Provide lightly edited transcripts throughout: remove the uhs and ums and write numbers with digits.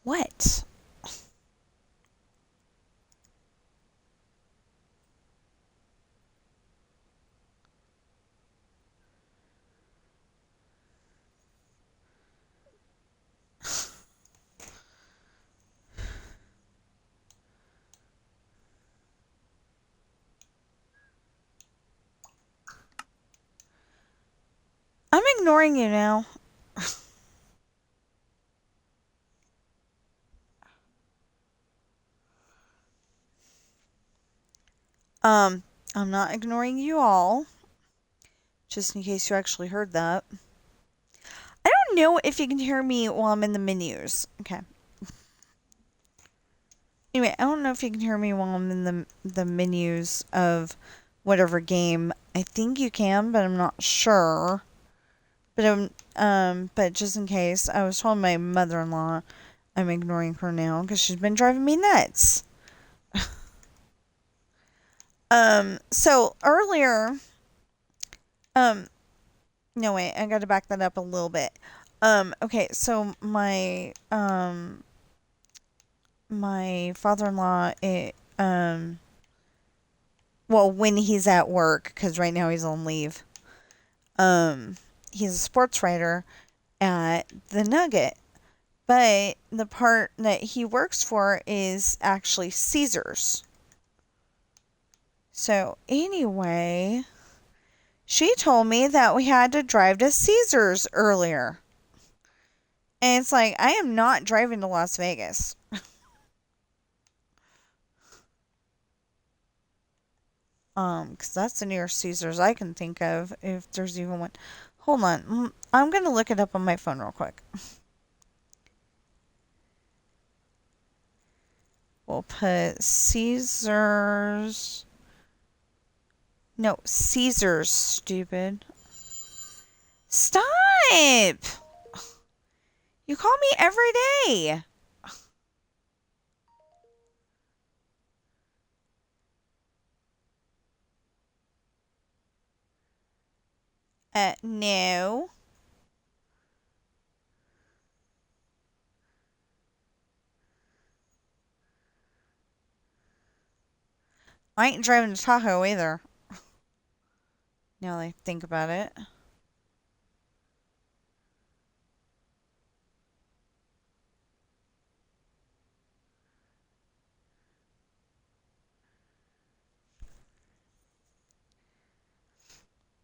What? I'm ignoring you now. Um, I'm not ignoring you all. Just in case you actually heard that. I don't know if you can hear me while I'm in the menus. Okay. Anyway, I don't know if you can hear me while I'm in the menus of whatever game. I think you can, but I'm not sure. But just in case, I was telling my mother-in-law I'm ignoring her now because she's been driving me nuts. So earlier, um, no wait, I got to back that up a little bit. Okay, so my father-in-law, well, when he's at work, because right now he's on leave, he's a sports writer at the Nugget. But the part that he works for is actually Caesar's. So anyway, she told me that we had to drive to Caesar's earlier. And it's like, I am not driving to Las Vegas. Because that's the nearest Caesar's I can think of, if there's even one. Hold on. I'm going to look it up on my phone real quick. We'll put Caesar's. No, Caesar's, stupid. Stop! You call me every day. No. I ain't driving to Tahoe either. Now that I think about it.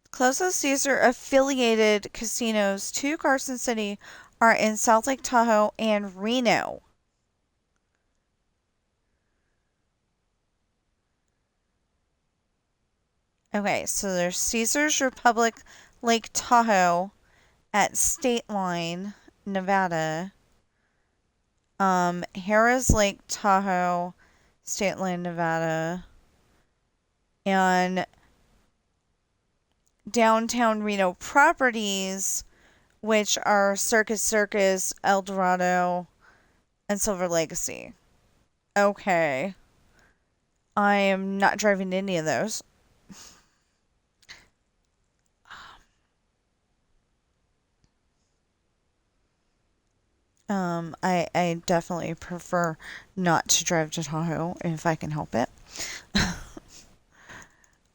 Closest Caesar affiliated casinos to Carson City are in South Lake Tahoe and Reno. Okay, so there's Caesars Republic Lake Tahoe at State Line, Nevada. Harrah's Lake Tahoe, State Line, Nevada. And Downtown Reno properties, which are Circus, El Dorado, and Silver Legacy. Okay. I am not driving to any of those. I definitely prefer not to drive to Tahoe if I can help it.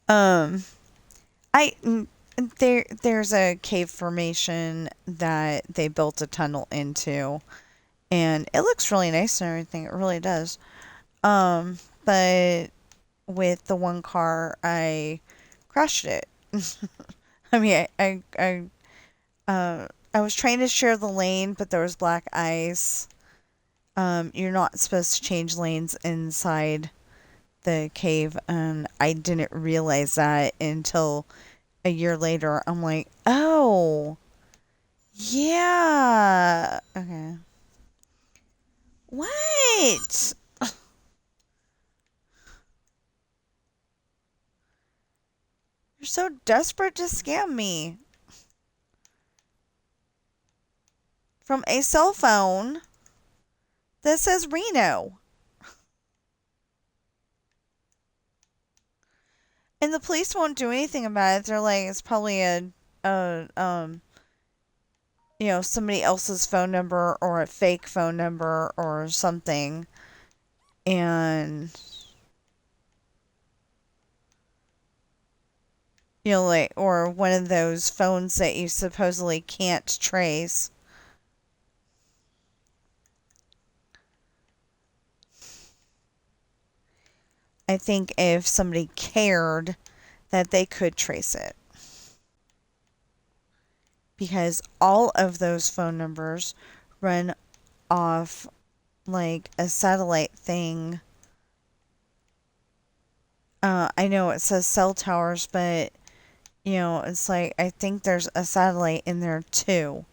um, there's a cave formation that they built a tunnel into, and it looks really nice and everything. It really does. But with the one car, I crashed it. I mean, I was trying to share the lane, but there was black ice. You're not supposed to change lanes inside the cave, and I didn't realize that until a year later. I'm like, oh, yeah. Okay. What? You're so desperate to scam me. From a cell phone that says Reno. And the police won't do anything about it. They're like, it's probably a somebody else's phone number or a fake phone number or something. And, like, or one of those phones that you supposedly can't trace. I think if somebody cared that they could trace it. Because all of those phone numbers run off like a satellite thing. I know it says cell towers, but it's like I think there's a satellite in there too.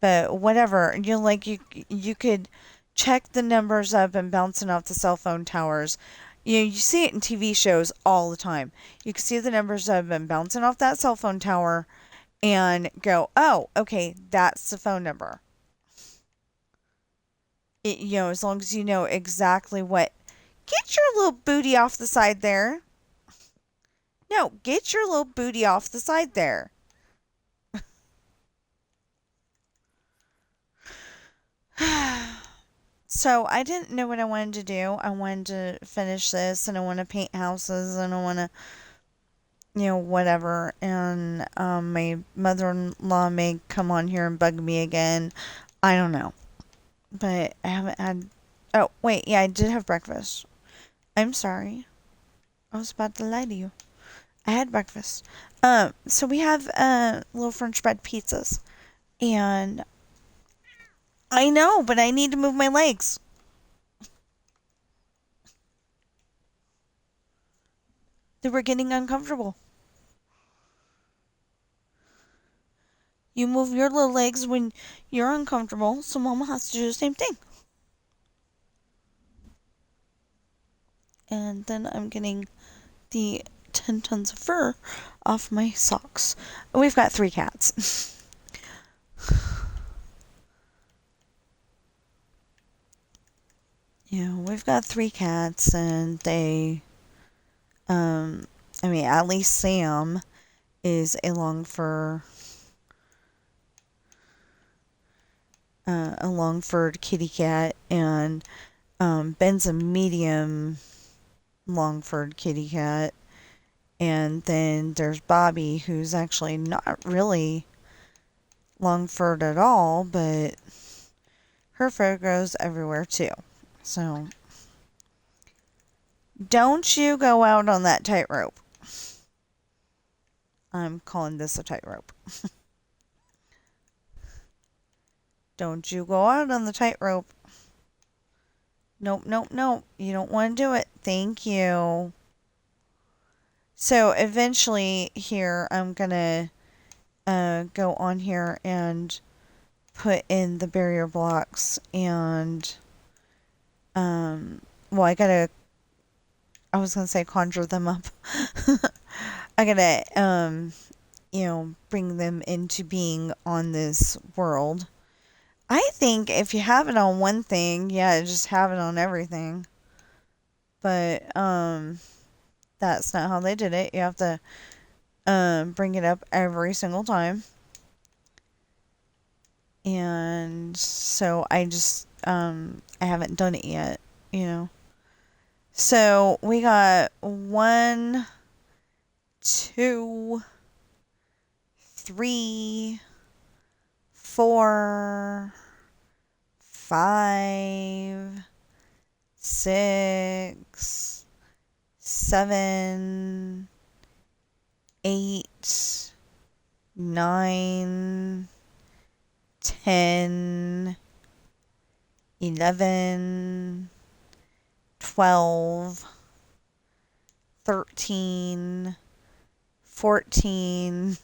But whatever, you could check the numbers up and bouncing off the cell phone towers. You see it in TV shows all the time. You can see the numbers up and bouncing off that cell phone tower and go, oh, okay, that's the phone number. As long as you know exactly what. Get your little booty off the side there. No, get your little booty off the side there. So I didn't know what I wanted to do. I wanted to finish this and I want to paint houses and I want to, whatever. And my mother-in-law may come on here and bug me again. I don't know. But I haven't had. Oh, wait. Yeah, I did have breakfast. I'm sorry. I was about to lie to you. I had breakfast. So we have little French bread pizzas. And I know, but I need to move my legs. They were getting uncomfortable. You move your little legs when you're uncomfortable, so Mama has to do the same thing. And then I'm getting the 10 tons of fur off my socks. We've got 3 cats. We've got 3 cats and they, at least Sam is a long furred kitty cat, and Ben's a medium long-furred kitty cat. And then there's Bobby, who's actually not really long-furred at all, but her fur grows everywhere too. So don't you go out on that tightrope. I'm calling this a tightrope. Don't you go out on the tightrope. Nope, nope, nope. You don't want to do it. Thank you. So eventually here, I'm going to go on here and put in the barrier blocks and, I was going to say conjure them up. I gotta, bring them into being on this world. I think if you have it on one thing, yeah, just have it on everything. But, that's not how they did it. You have to, bring it up every single time. And so I just, I haven't done it yet, So we got 1, 2, 3, 4, 5, 6, 7, 8, 9, 10, 11, 12, 13, 14,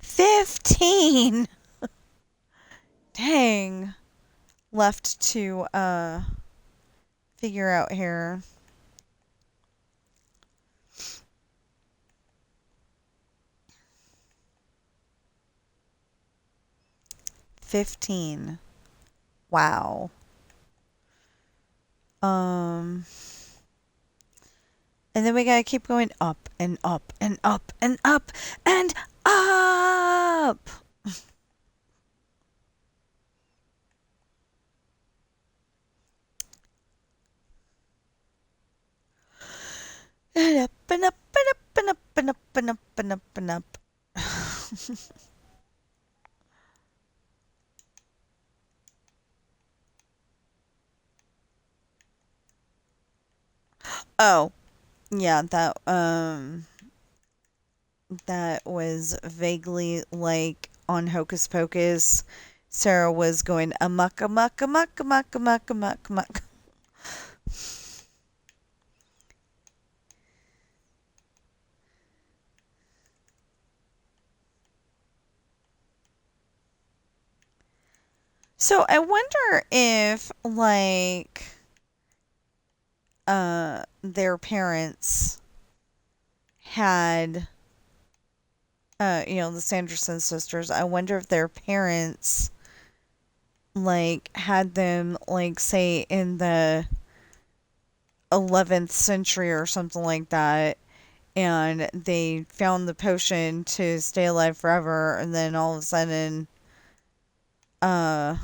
15. Dang. Left to figure out here. $15. Wow. And then we gotta keep going up and up and up and up and up. up and up and up and up and up and up and up. Oh, yeah, that was vaguely like on Hocus Pocus. Sarah was going amok, amok, amok, amok, amok, amok, amok. So I wonder if like their parents had the Sanderson sisters. I wonder if their parents like had them like say in the 11th century or something like that, and they found the potion to stay alive forever, and then all of a sudden uh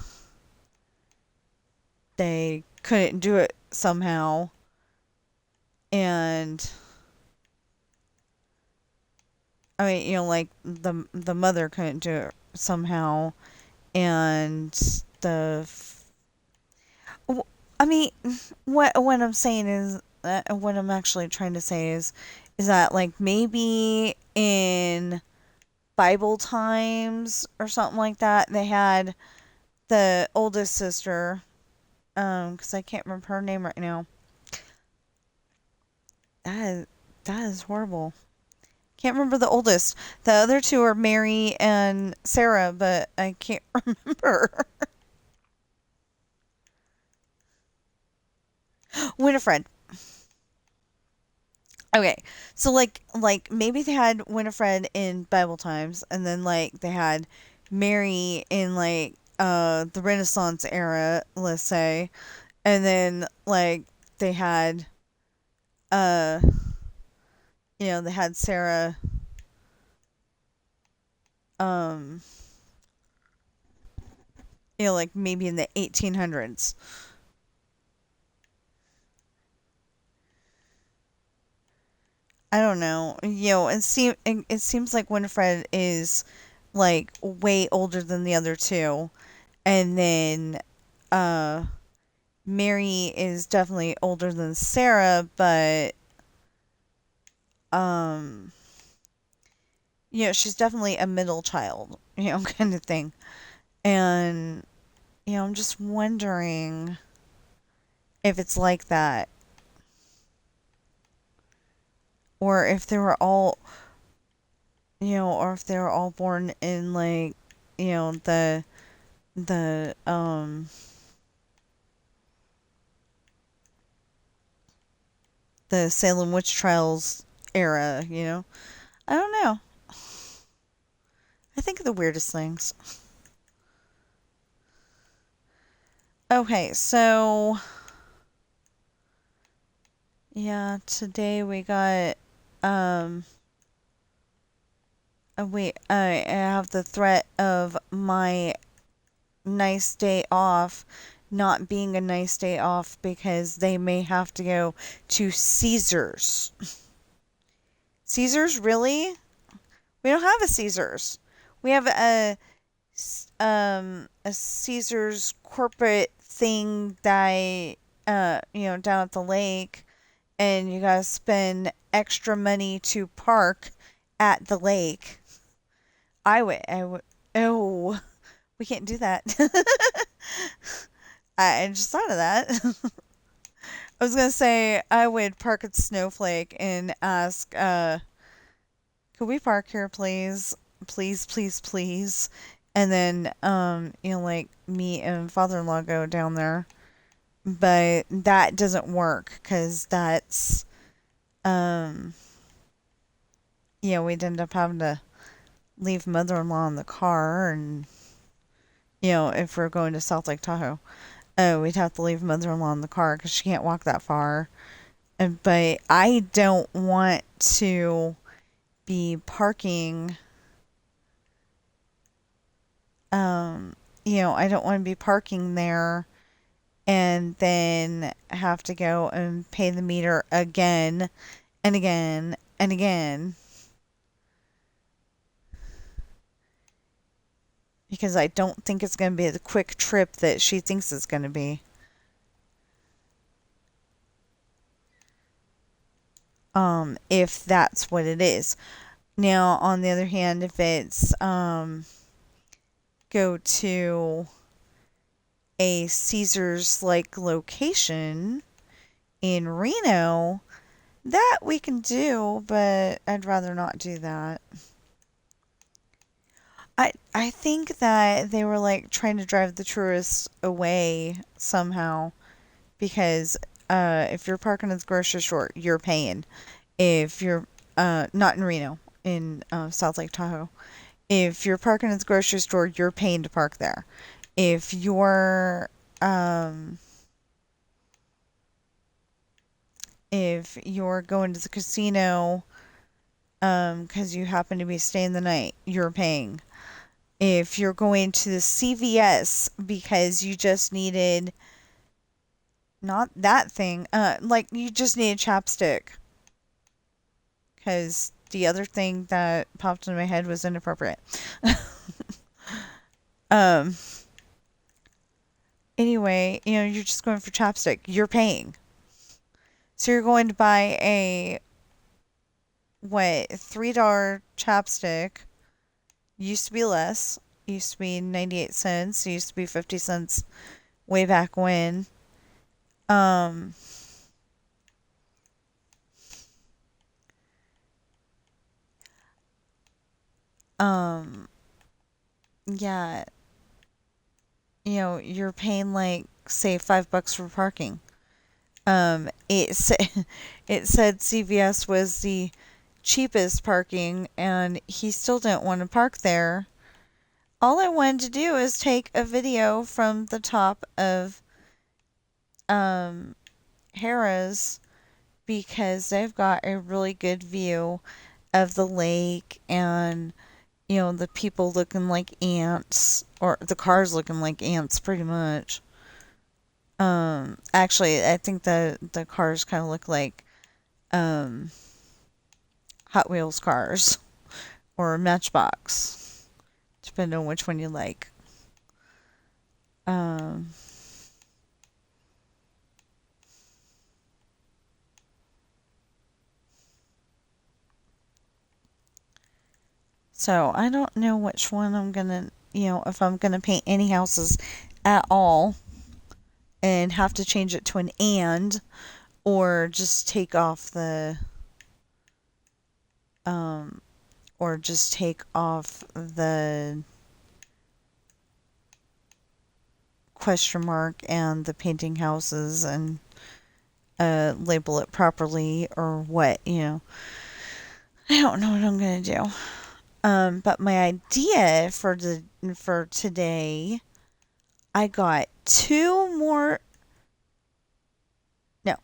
they couldn't do it somehow, and I mean, like the mother couldn't do it somehow, and the I mean, what I'm saying is, what I'm actually trying to say is that like maybe in Bible times or something like that, they had the oldest sister, because I can't remember her name right now. That is, that is horrible. Can't remember the oldest. The other two are Mary and Sarah, but I can't remember. Winifred. Okay, so like maybe they had Winifred in Bible times, and then like they had Mary in like the Renaissance era, let's say, and then like they had uh they had Sarah um like maybe in the 1800s. I don't know. It seems like Winifred is like way older than the other two, and then uh Mary is definitely older than Sarah, but um she's definitely a middle child, kind of thing. And I'm just wondering if it's like that, or if they were all, or if they were all born in like, the the Salem witch trials era. I don't know. I think of the weirdest things. Okay, so yeah, today we got um wait, I have the threat of my nice day off not being a nice day off because they may have to go to Caesars. Caesars, really? We don't have a Caesars. We have a Caesars corporate thing that down at the lake, and you gotta spend extra money to park at the lake. I would. Oh, we can't do that. I just thought of that. I was gonna say I would park at Snowflake and ask, could we park here, please? Please, please, please. And then, like me and father-in-law go down there. But that doesn't work because that's, um, we'd end up having to leave mother-in-law in the car, and if we're going to South Lake Tahoe, we'd have to leave mother-in-law in the car because she can't walk that far. But I don't want to be parking. I don't want to be parking there and then have to go and pay the meter again and again And again, because I don't think it's going to be the quick trip that she thinks it's going to be. If that's what it is. Now, on the other hand, if it's go to a Caesars like location in Reno, that we can do, but I'd rather not do that. I think that they were like trying to drive the tourists away somehow because if you're parking at the grocery store, you're paying. If you're not in Reno, in South Lake Tahoe, if you're parking at the grocery store, you're paying to park there. If you're um, if you're going to the casino because you happen to be staying the night, you're paying. If you're going to the CVS because you just needed not that thing, like you just needed chapstick because the other thing that popped into my head was inappropriate. um. Anyway, you're just going for chapstick. You're paying. So you're going to buy a what $3 chapstick. Used to be less. Used to be 98 cents. Used to be 50 cents way back when. Um, um, yeah, you're paying like say $5 for parking. It said it said CVS was the cheapest parking, and he still didn't want to park there. All I wanted to do is take a video from the top of Harrah's because they've got a really good view of the lake and the people looking like ants or the cars looking like ants pretty much. Actually, I think the cars kind of look like um Hot Wheels cars or Matchbox, depending on which one you like. Um So I don't know which one I'm gonna, if I'm gonna paint any houses at all and have to change it to an and, or just take off um, or just take off the question mark and the painting houses and label it properly or what. I don't know what I'm gonna do. But my idea for today, I got two more. No,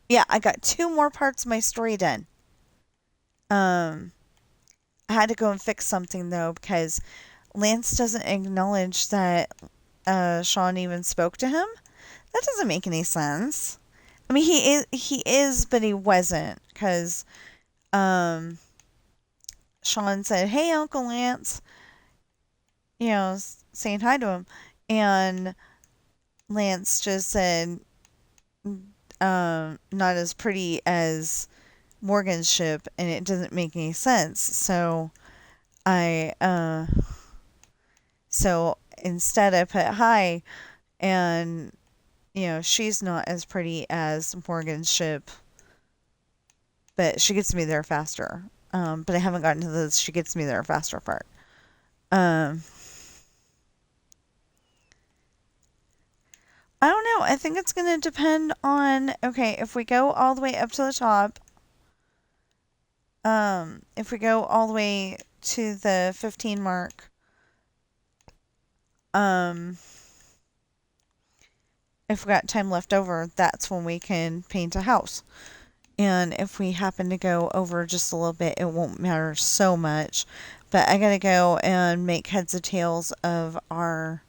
yeah, I got two more parts of my story done. Um, I had to go and fix something though because Lance doesn't acknowledge that Sean even spoke to him. That doesn't make any sense. I mean, he is, but he wasn't because um, Sean said, "Hey, Uncle Lance," saying hi to him, and Lance just said, "Not as pretty as Morgan's ship," and it doesn't make any sense. I so instead I put hi, and she's not as pretty as Morgan's ship, but she gets me there faster. But I haven't gotten to the she gets me there faster part. Um, I don't know. I think it's gonna depend on okay, if we go all the way up to the top, if we go all the way to the 15 mark, um, if we got time left over, that's when we can paint a house. And if we happen to go over just a little bit, it won't matter so much. But I gotta go and make heads or tails of our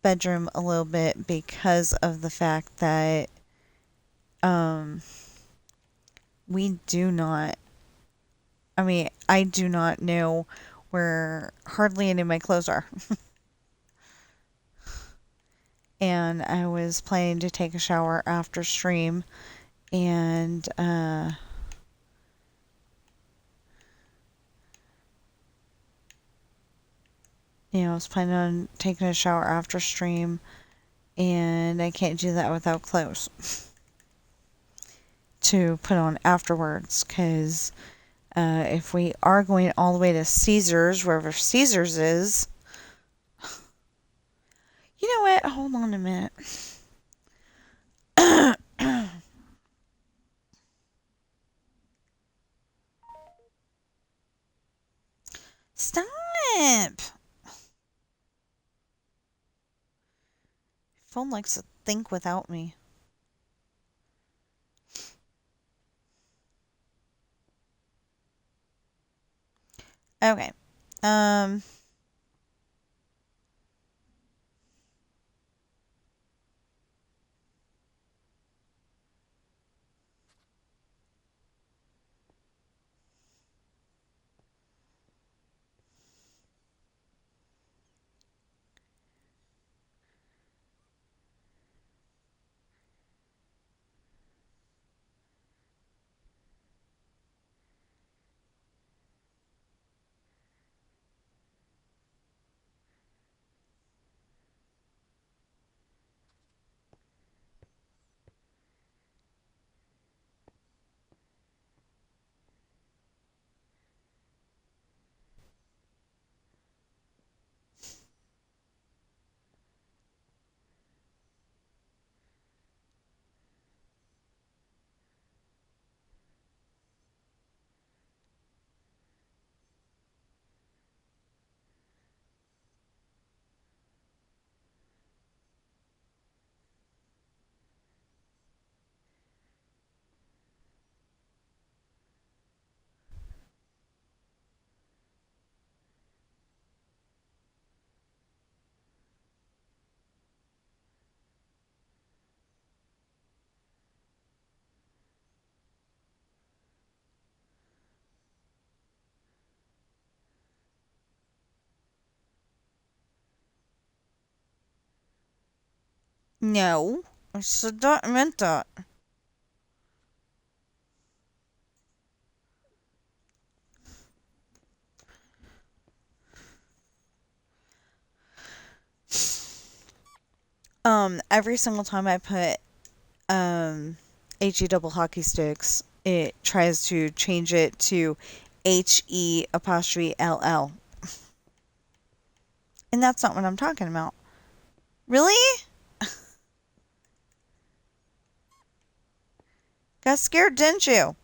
bedroom a little bit because of the fact that um, we do not I mean, I do not know where hardly any of my clothes are. And I was planning to take a shower after stream, and I was planning on taking a shower after stream, and I can't do that without clothes to put on afterwards, because if we are going all the way to Caesars, wherever Caesars is, you know what? Hold on a minute. Stop! Phone likes to think without me. Okay. Um. No. I should not meant that. Every single time I put HE double hockey sticks, it tries to change it to HE apostrophe LL. And that's not what I'm talking about. Really? Got scared, didn't you?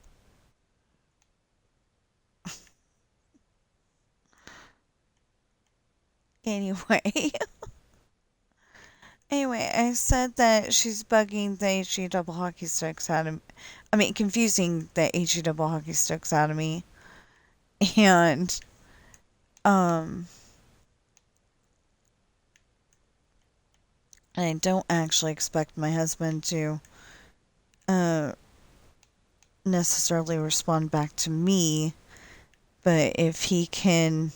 Anyway. Anyway, I said that she's bugging the HE double hockey sticks out of me. I mean, confusing the HE double hockey sticks out of me. And, I don't actually expect my husband to, necessarily respond back to me. But if he can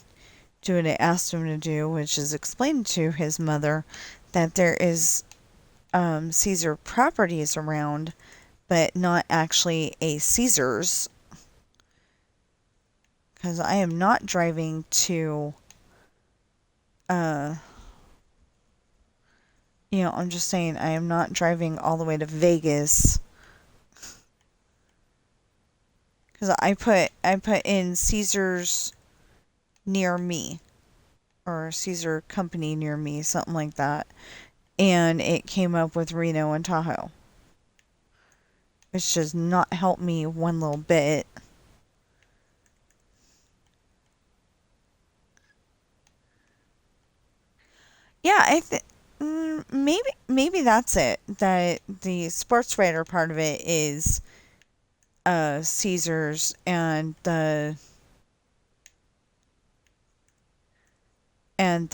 do what I asked him to do, which is explain to his mother that there is Caesar properties around, but not actually a Caesar's. Because I am not driving to, I'm just saying, I am not driving all the way to Vegas. Because I put in Caesar's near me, or Caesar company near me, something like that. And it came up with Reno and Tahoe, which does not help me one little bit. Yeah, maybe that's it. That the sports writer part of it is Caesars, and the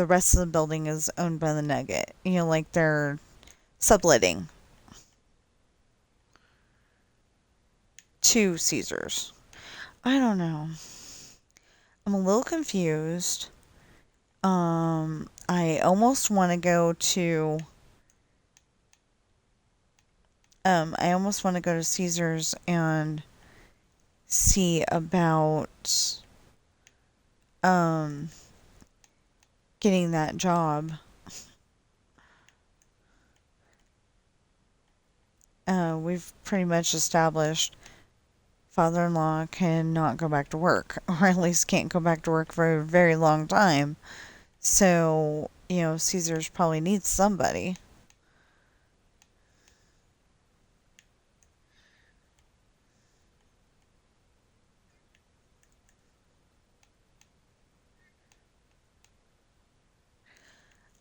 rest of the building is owned by the Nugget. Like they're subletting to Caesars. I don't know. I'm a little confused. I almost want to go to Caesar's and see about um getting that job. We've pretty much established father-in-law cannot go back to work, or at least can't go back to work for a very long time. So, Caesar's probably needs somebody.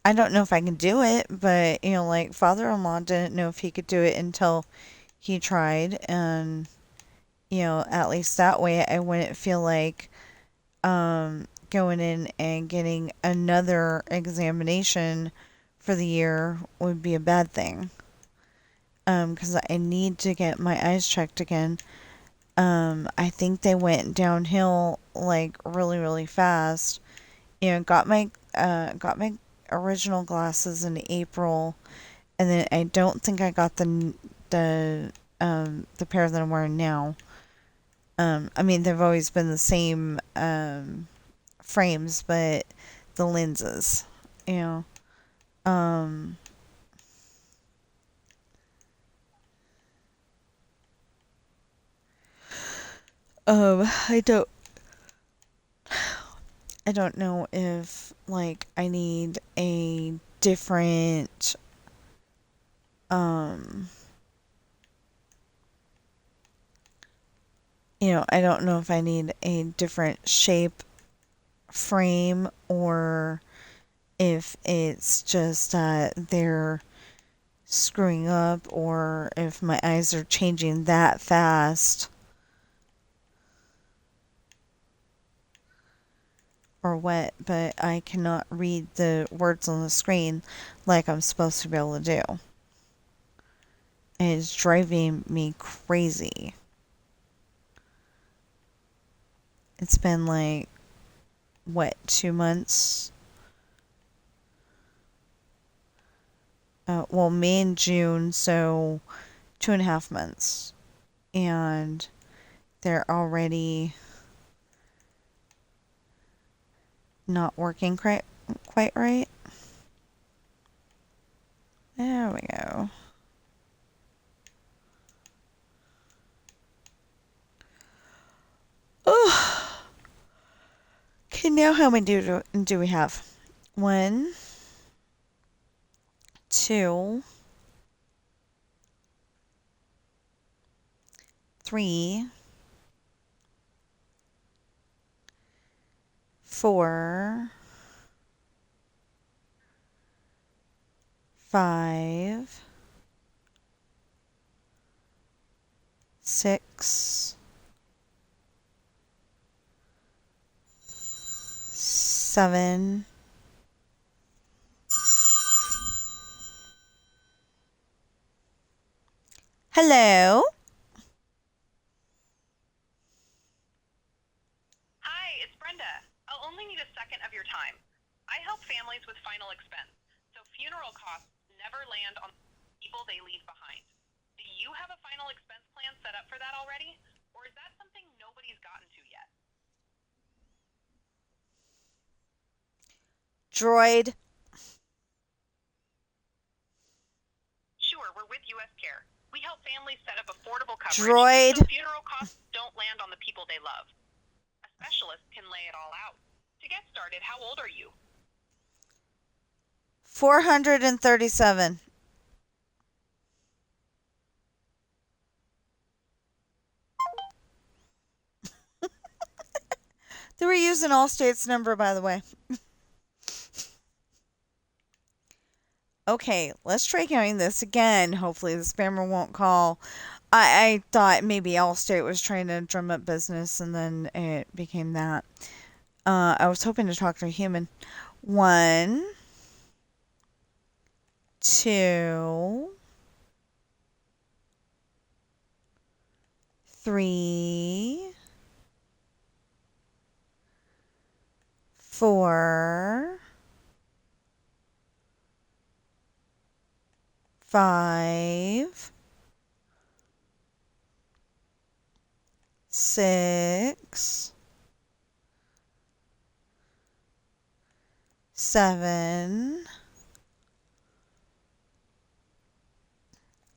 I don't know if I can do it, but, like father-in-law didn't know if he could do it until he tried. And, at least that way I wouldn't feel like going in and getting another examination for the year would be a bad thing. Because I need to get my eyes checked again. I think they went downhill like really, really fast. Got my original glasses in April, and then I don't think I got the pair that I'm wearing now. I mean, they've always been the same frames, but the lenses, you know. Um, um, I don't, I don't know if like I need a different, um, I don't know if I need a different shape frame or if it's just that they're screwing up or if my eyes are changing that fast or what, but I cannot read the words on the screen like I'm supposed to be able to do. And it's driving me crazy. It's been like, what, 2 months? Well, May and June, so 2.5 months. And they're already not working quite right. There we go. Oh, okay. Now how many do we have? 1, 2, 3, 4, 5, 6, 7. Hello. Hi, it's Brenda. I'll only need a second of your time. I help families with final expense, so funeral costs never land on people they leave behind. Do you have a final expense plan set up for that already? Or is that something nobody's gotten to yet? Droid. Sure, we're with US Care. We help families set up affordable coverage Droid. so funeral costs don't land on the people they love. A specialist can lay it all out. To get started, how old are you? 437. They were using Allstate's number, by the way. Okay, let's try counting this again. Hopefully the spammer won't call. I thought maybe Allstate was trying to drum up business and then it became that. I was hoping to talk to a human. 1, 2, 3, 4, 5, 6, 7,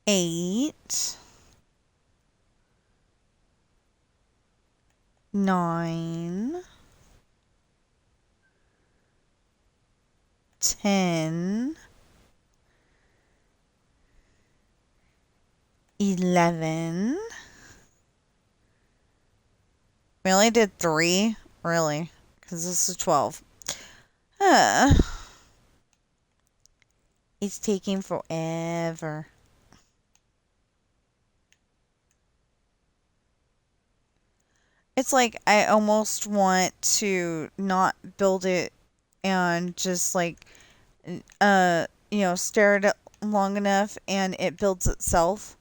8, 9, 10, 11. We only did 3, really, because this is 12. Uh, it's taking forever. It's like I almost want to not build it and just like stare at it long enough and it builds itself.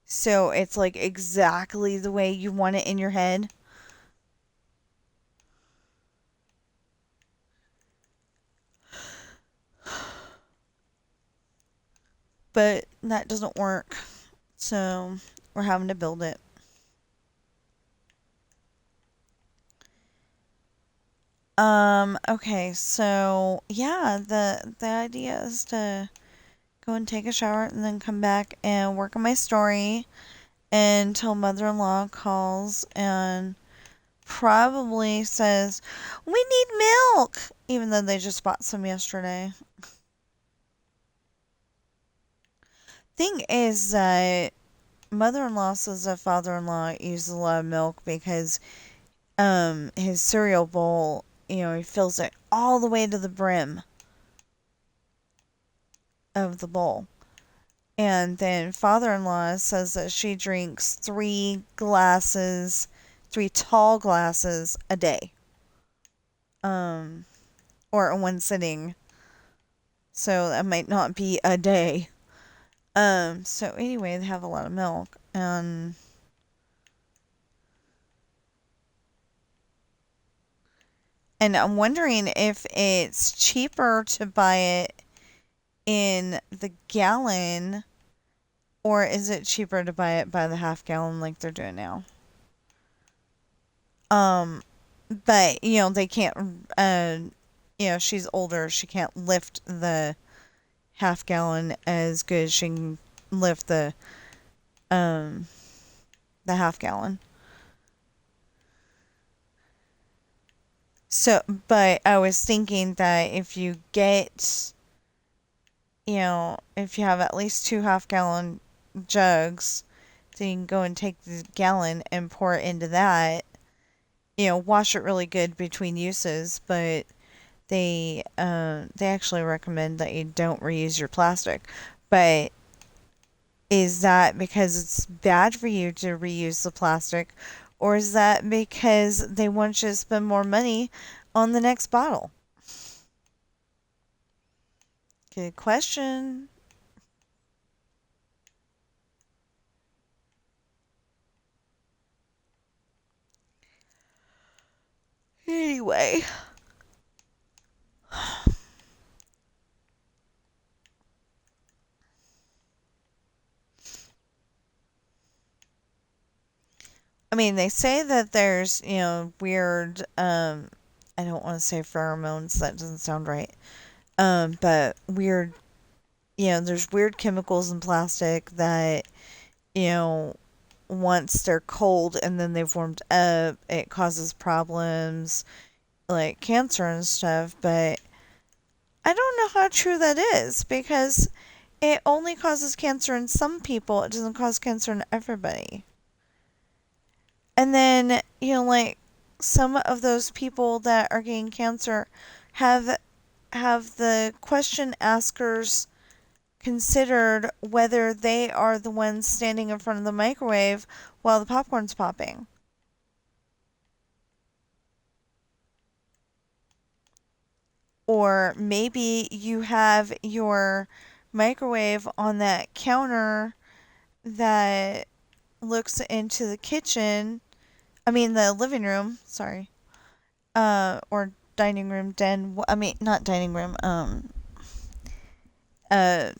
So it's like exactly the way you want it in your head. But that doesn't work. So we're having to build it. Okay, so yeah, the idea is to go and take a shower and then come back and work on my story until mother-in-law calls and probably says, "We need milk," even though they just bought some yesterday. Thing is that mother-in-law says that father-in-law uses a lot of milk because his cereal bowl, he fills it all the way to the brim of the bowl. And then father-in-law says that she drinks 3 tall glasses a day. Or in one sitting. So that might not be a day. So anyway, they have a lot of milk. And I'm wondering if it's cheaper to buy it in the gallon or is it cheaper to buy it by the half gallon like they're doing now? Um, but they can't she's older, she can't lift the half gallon as good as she can lift um the half gallon. So, but I was thinking that if you get, if you have at least 2 half-gallon jugs, then you can go and take the gallon and pour it into that. Wash it really good between uses, but they actually recommend that you don't reuse your plastic. But is that because it's bad for you to reuse the plastic, or is that because they want you to spend more money on the next bottle? Good question. Anyway, I mean, they say that there's, weird, I don't want to say pheromones, that doesn't sound right. But weird, there's weird chemicals in plastic that, you know, once they're cold and then they've warmed up, it causes problems like cancer and stuff. But I don't know how true that is because it only causes cancer in some people, it doesn't cause cancer in everybody. And then, like some of those people that are getting cancer have the question askers considered whether they are the ones standing in front of the microwave while the popcorn's popping. Or maybe you have your microwave on that counter that looks into the kitchen. I mean, the living room, sorry. Or dining room, den. I mean, not dining room. Uh,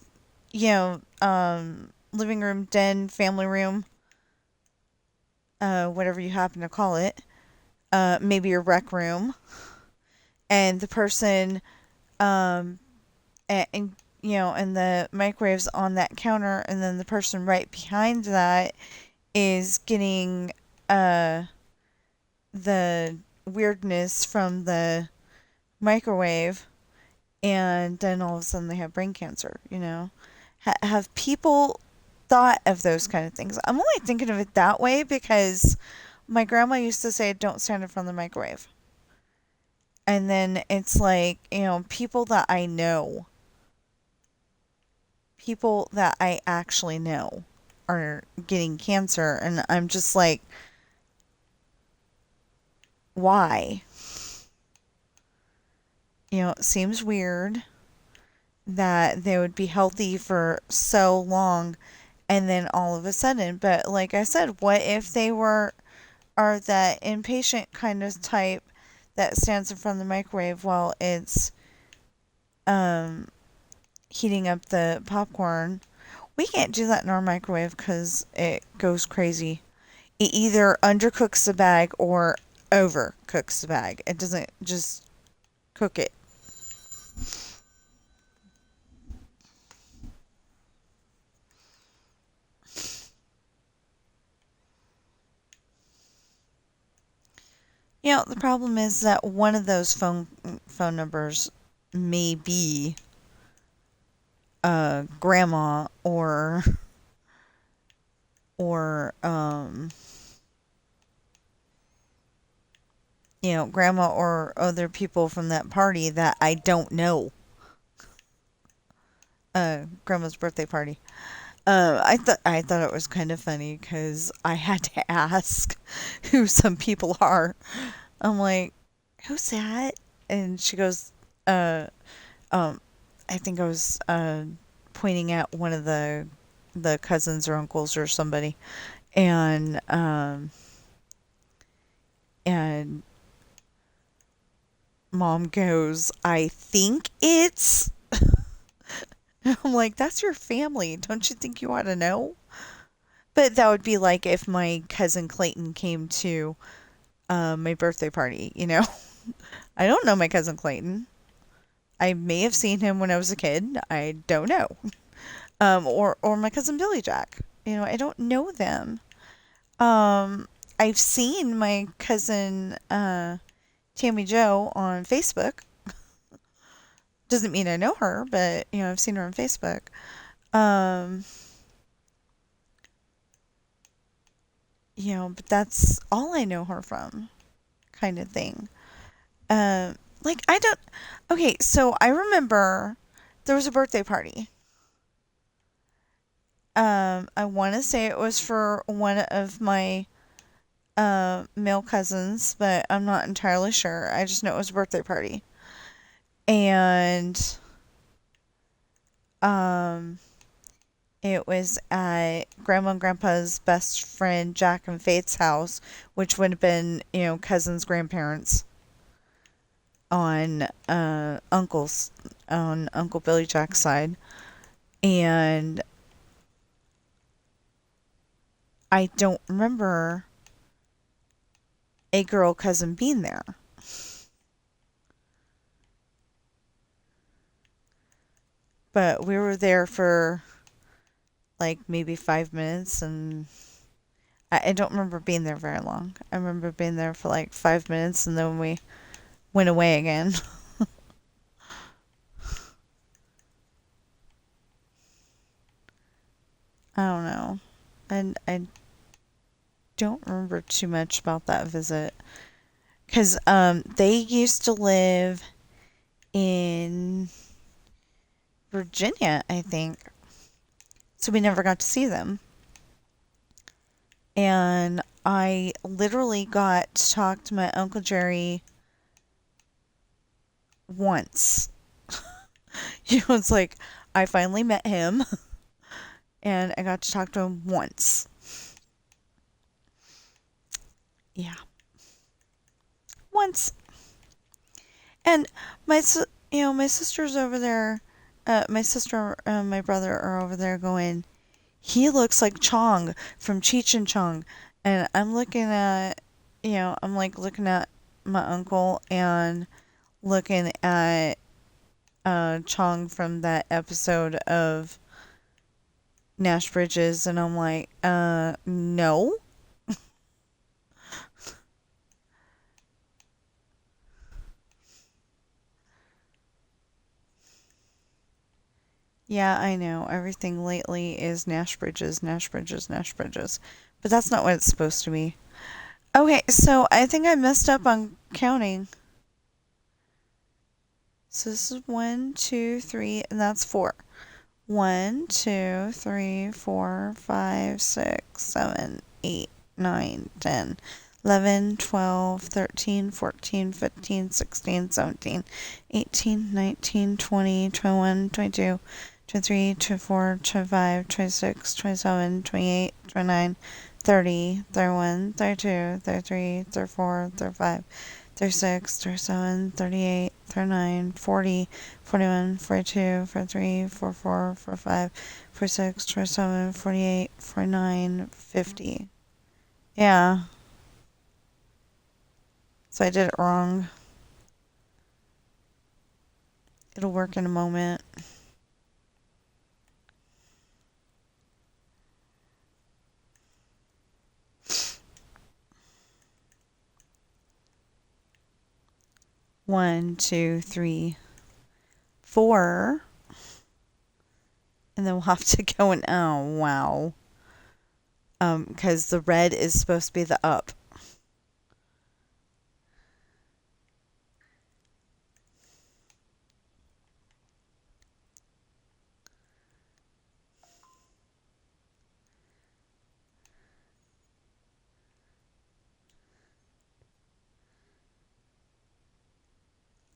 living room, den, family room, whatever you happen to call it. Maybe your rec room, and the person, um, and and the microwave's on that counter, and then the person right behind that is getting uh the weirdness from the microwave, and then all of a sudden they have brain cancer. Have people thought of those kind of things? I'm only thinking of it that way because my grandma used to say, don't stand in front of the microwave. And then it's like, people that I actually know are getting cancer. And I'm just like, why? It seems weird that they would be healthy for so long and then all of a sudden. But like I said, what if they are that impatient kind of type that stands in front of the microwave while it's um, heating up the popcorn? We can't do that in our microwave because it goes crazy. It either undercooks the bag or overcooks the bag. It doesn't just cook it. The problem is that one of those phone numbers may be grandma or grandma or other people from that party that I don't know. Grandma's birthday party. I thought it was kind of funny because I had to ask who some people are. I'm like, who's that? And she goes, um, I think I was pointing at one of the cousins or uncles or somebody, and and mom goes, I think it's. I'm like, that's your family. Don't you think you ought to know? But that would be like if my cousin Clayton came to my birthday party. I don't know my cousin Clayton. I may have seen him when I was a kid. I don't know. Or my cousin Billy Jack. I don't know them. I've seen my cousin Tammy Joe on Facebook. Doesn't mean I know her, but I've seen her on Facebook. Um, but that's all I know her from, kind of thing. Like I don't. Okay, so I remember there was a birthday party. I want to say it was for one of my male cousins, but I'm not entirely sure. I just know it was a birthday party, and um, it was at Grandma and Grandpa's best friend Jack and Faith's house, which would have been cousins' grandparents on Uncle Billy Jack's side, and I don't remember a girl cousin being there. But we were there for like maybe 5 minutes, and I don't remember being there very long. I remember being there for like 5 minutes, and then we went away again. I don't know. And I don't remember too much about that visit. Because they used to live in Virginia, I think. So we never got to see them. And I literally got to talk to my Uncle Jerry once. It's like I finally met him and I got to talk to him once. Yeah, once. And my sister's over there. My sister and my brother are over there going, he looks like Chong from Cheech and Chong. And I'm looking at, I'm like looking at my uncle and looking at Chong from that episode of Nash Bridges, and I'm like, no. Yeah, I know. Everything lately is Nash Bridges, Nash Bridges, Nash Bridges. But that's not what it's supposed to be. Okay, so I think I messed up on counting. So this is 1, 2, 3, and that's 4. 1, 2, 3, 4, 5, 6, 7, 8, 9, 10, 11, 12, 13, 14, 15, 16, 17, 18, 19, 20, 21, 22, 23, 24, 25, 36, 37, 38, 39, 40, 41, 42, 43, 44, 45, 46, 47, 48, 49, 50. Yeah, so I did it wrong. It'll work in a moment. One, two, three, 4. And then we'll have to go and, oh, wow. Because the red is supposed to be the up.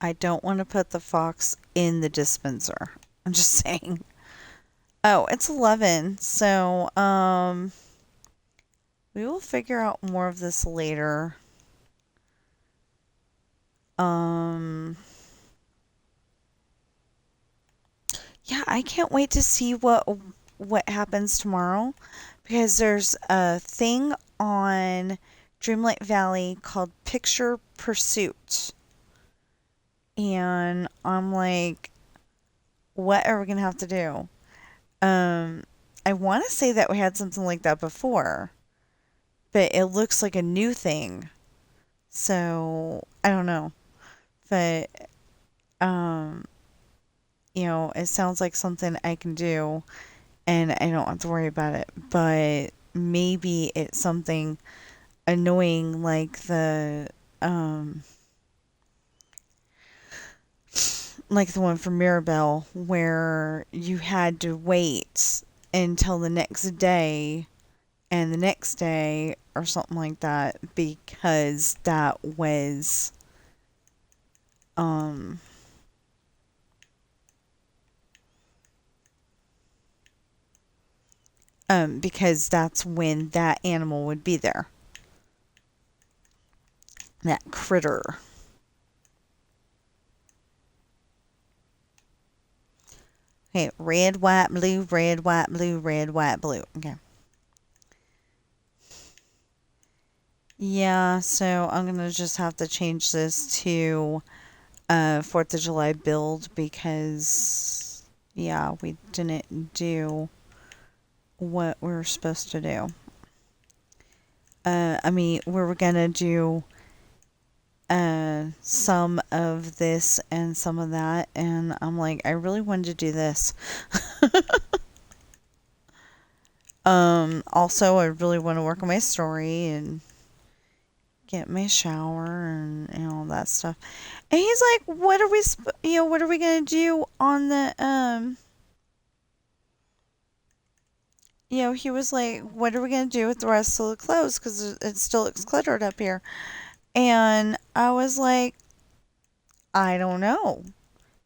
I don't want to put the fox in the dispenser. I'm just saying. Oh, it's 11. So, we will figure out more of this later. Um, yeah, I can't wait to see what happens tomorrow because there's a thing on Dreamlight Valley called Picture Pursuit. And I'm like, what are we going to have to do? Um, I want to say that we had something like that before, but it looks like a new thing. So, I don't know. But um, it sounds like something I can do and I don't have to worry about it. But maybe it's something annoying um like the one from Mirabelle where you had to wait until the next day and the next day or something like that because that was um because that's when that animal would be there. That critter. Okay, red, white, blue, red, white, blue, red, white, blue. Okay. Yeah, so I'm gonna just have to change this to 4th of July build because yeah, we didn't do what we were supposed to do. I mean, we were gonna do some of this and some of that, and I'm like, I really wanted to do this. Also, I really want to work on my story and get my shower and all that stuff. And he's like, "What are what are we gonna do on the he was like, "What are we gonna do with the rest of the clothes? Because it still looks cluttered up here." And I was like, "I don't know,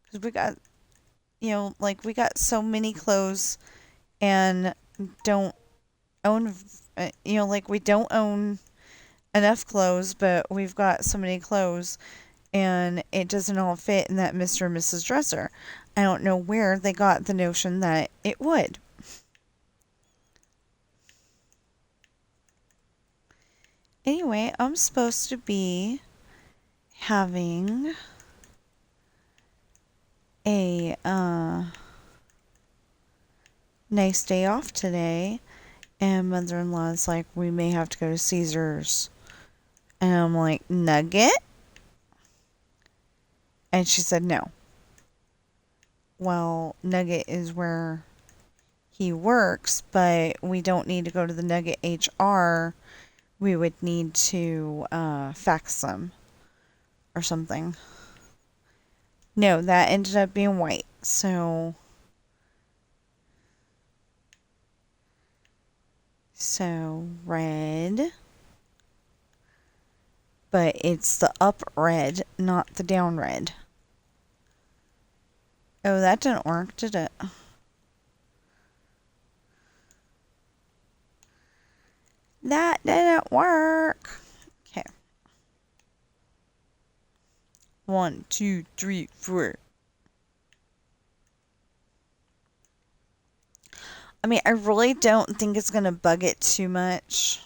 because we got like we got so many clothes and don't own like we don't own enough clothes, but we've got so many clothes, and it doesn't all fit in that Mr. and Mrs. dresser. I don't know where they got the notion that it would. Anyway, I'm supposed to be having a nice day off today, and mother-in-law's like, we may have to go to Caesar's. And I'm like, Nugget? And she said no. Well, Nugget is where he works, but we don't need to go to the Nugget HR. We would need to fax them or something. No, that ended up being white. So red. But it's the up red, not the down red. Oh, that didn't work, did it? That didn't work. Okay. 1, 2, 3, 4. I mean, I really don't think it's going to bug it too much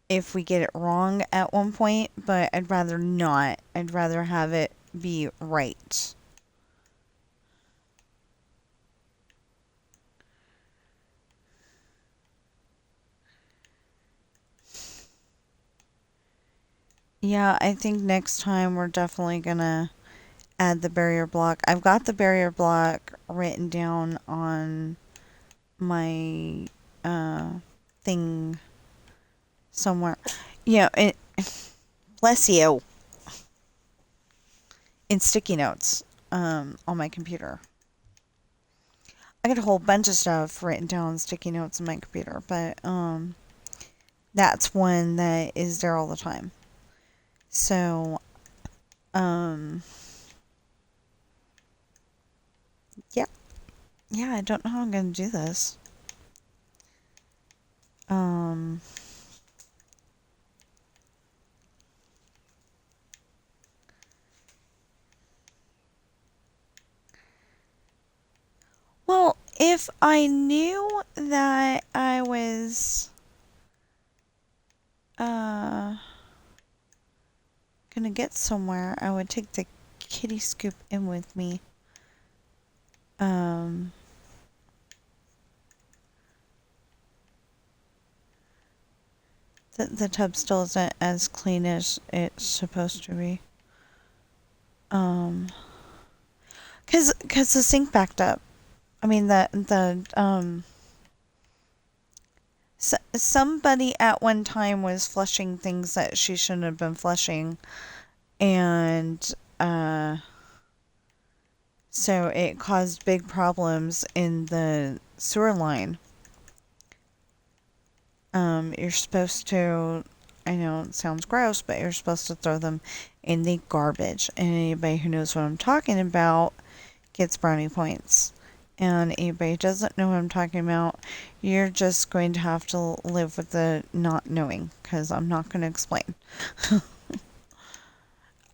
if we get it wrong at one point, but I'd rather not. I'd rather have it be right. Yeah, I think next time we're definitely going to add the barrier block. I've got the barrier block written down on my thing somewhere. Yeah, bless you. In sticky notes on my computer. I got a whole bunch of stuff written down on sticky notes on my computer, but that's one that is there all the time. So, yeah. Yeah, I don't know how I'm going to do this. Well, if I knew that I was gonna get somewhere, I would take the kitty scoop in with me. The tub still isn't as clean as it's supposed to be. Cause the sink backed up. I mean somebody at one time was flushing things that she shouldn't have been flushing, and so it caused big problems in the sewer line. You're supposed to, I know it sounds gross, but you're supposed to throw them in the garbage. And anybody who knows what I'm talking about gets brownie points. And anybody who doesn't know what I'm talking about, you're just going to have to live with the not knowing, because I'm not going to explain.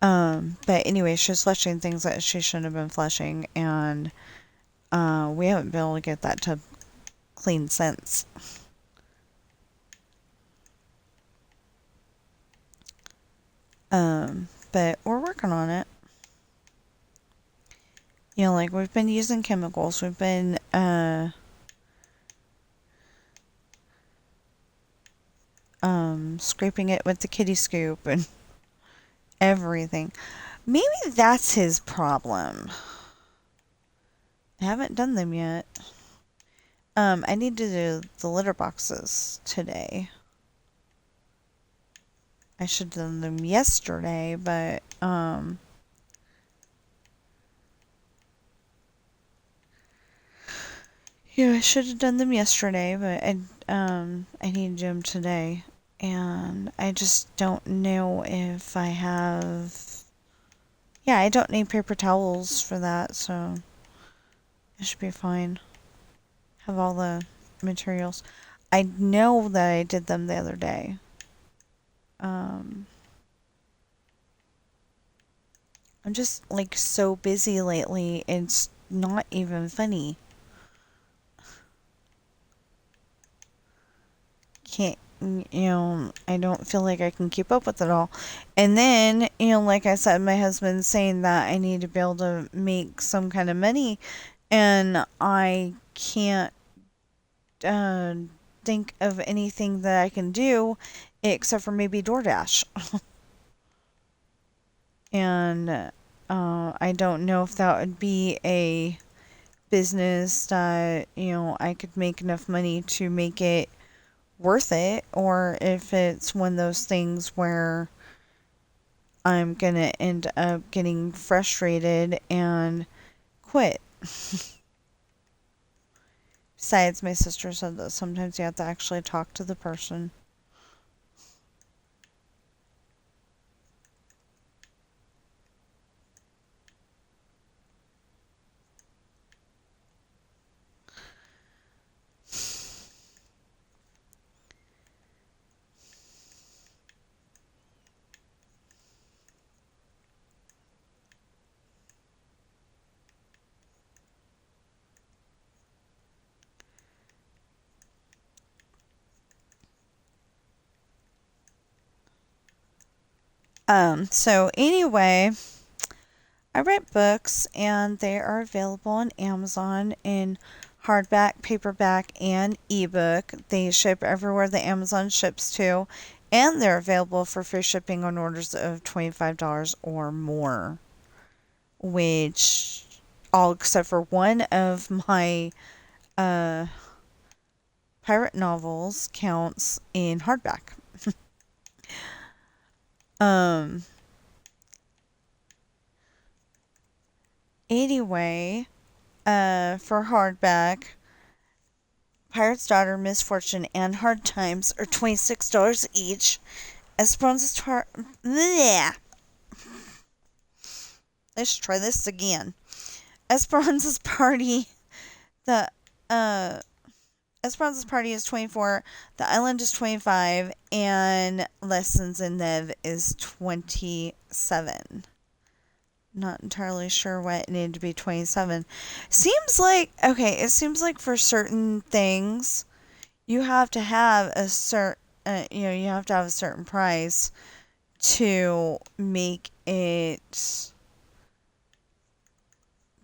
But anyway, she's flushing things that she shouldn't have been flushing, and we haven't been able to get that tub clean since. But we're working on it. You know, like we've been using chemicals. We've been scraping it with the kitty scoop and everything. Maybe that's his problem. I haven't done them yet. I need to do the litter boxes today. I should have done them yesterday, but yeah, I should have done them yesterday, but I need to do them today, and I just don't know if I have. Yeah, I don't need paper towels for that, so it should be fine. Have all the materials. I know that I did them the other day. I'm just like so busy lately. It's not even funny. Can't, I don't feel like I can keep up with it all. And then, like I said, my husband's saying that I need to be able to make some kind of money, and I can't uh, think of anything that I can do except for maybe DoorDash. And I don't know if that would be a business that, I could make enough money to make it worth it, or if it's one of those things where I'm gonna end up getting frustrated and quit. Besides, my sister said that sometimes you have to actually talk to the person. So anyway, I write books and they are available on Amazon in hardback, paperback, and ebook. They ship everywhere the Amazon ships to, and they're available for free shipping on orders of $25 or more, which all except for one of my uh, pirate novels counts in hardback. Um, anyway, for hardback, Pirate's Daughter, Misfortune, and Hard Times are $26 each. Esperanza's Bleh. Let's try this again. Esperanza's Party, the uh, Esperanza's Party is 24, The Island is 25, and Lessons in Nev is 27. Not entirely sure why it needed to be 27. It seems like for certain things, you have to have a you have to have a certain price to make it